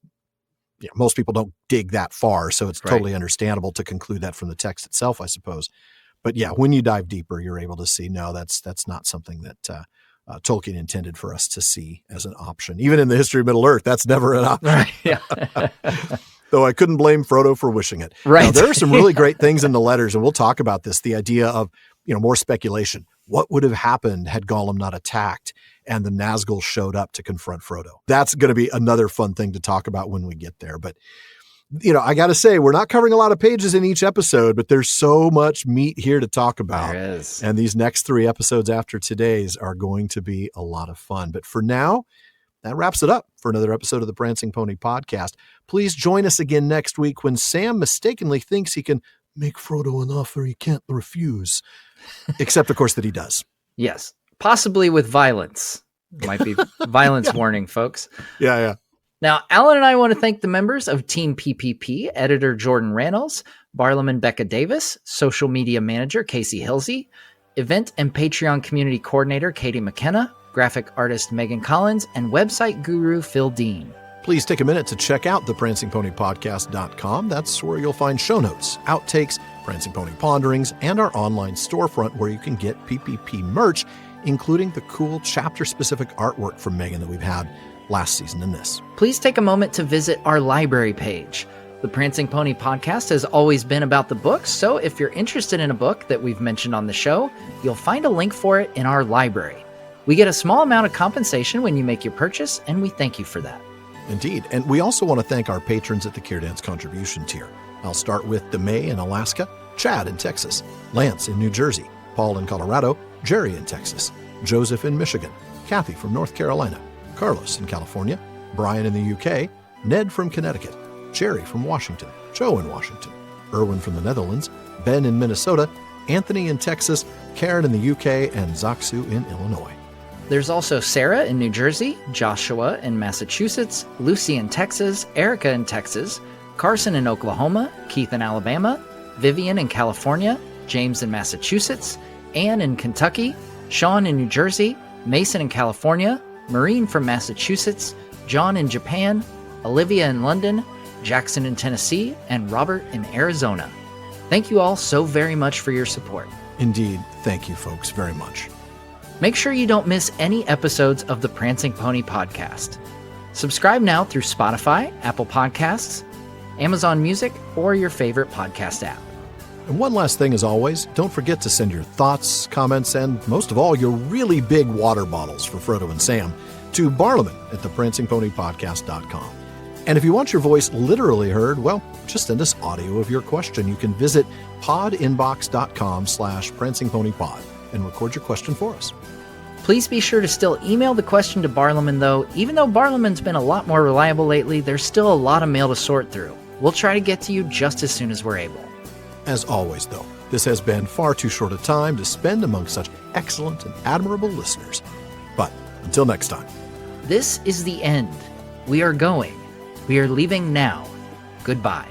most people don't dig that far, so it's totally understandable to conclude that from the text itself, I suppose. But yeah, when you dive deeper, you're able to see, no, that's not something that Tolkien intended for us to see as an option. Even in the History of Middle-earth, that's never an option. Right, yeah. Though I couldn't blame Frodo for wishing it. Right. Now, there are some really great things in the letters, and we'll talk about this, the idea of, more speculation. What would have happened had Gollum not attacked and the Nazgul showed up to confront Frodo? That's going to be another fun thing to talk about when we get there. But, I got to say, we're not covering a lot of pages in each episode, but there's so much meat here to talk about. There is. And these next 3 episodes after today's are going to be a lot of fun. But for now, that wraps it up for another episode of the Prancing Pony Podcast. Please join us again next week when Sam mistakenly thinks he can make Frodo an offer he can't refuse. Except, of course, that he does. Yes. Possibly with violence. Might be violence warning, folks. Yeah. Now, Alan and I want to thank the members of Team PPP, editor Jordan Reynolds, Barlaman Becca Davis, social media manager Casey Hilsey, event and Patreon community coordinator Katie McKenna, graphic artist Megan Collins, and website guru Phil Dean. Please take a minute to check out theprancingponypodcast.com. That's where you'll find show notes, outtakes, Prancing Pony Ponderings, and our online storefront where you can get PPP merch, including the cool chapter-specific artwork from Megan that we've had last season and this. Please take a moment to visit our library page. The Prancing Pony Podcast has always been about the books, so if you're interested in a book that we've mentioned on the show, you'll find a link for it in our library. We get a small amount of compensation when you make your purchase, and we thank you for that. Indeed. And we also want to thank our patrons at the Kierdance contribution tier. I'll start with DeMay in Alaska, Chad in Texas, Lance in New Jersey, Paul in Colorado, Jerry in Texas, Joseph in Michigan, Kathy from North Carolina, Carlos in California, Brian in the UK, Ned from Connecticut, Jerry from Washington, Joe in Washington, Erwin from the Netherlands, Ben in Minnesota, Anthony in Texas, Karen in the UK, and Zaksu in Illinois. There's also Sarah in New Jersey, Joshua in Massachusetts, Lucy in Texas, Erica in Texas, Carson in Oklahoma, Keith in Alabama, Vivian in California, James in Massachusetts, Anne in Kentucky, Sean in New Jersey, Mason in California, Maureen from Massachusetts, John in Japan, Olivia in London, Jackson in Tennessee, and Robert in Arizona. Thank you all so very much for your support. Indeed, thank you folks very much. Make sure you don't miss any episodes of the Prancing Pony Podcast. Subscribe now through Spotify, Apple Podcasts, Amazon Music, or your favorite podcast app. And one last thing as always, don't forget to send your thoughts, comments, and most of all, your really big water bottles for Frodo and Sam to Barlaman at theprancingponypodcast.com. And if you want your voice literally heard, well, just send us audio of your question. You can visit podinbox.com/prancingponypod and record your question for us. Please be sure to still email the question to Barlaman, though. Even though Barlaman's been a lot more reliable lately, there's still a lot of mail to sort through. We'll try to get to you just as soon as we're able. As always, though, this has been far too short a time to spend among such excellent and admirable listeners. But until next time. This is the end. We are going. We are leaving now. Goodbye.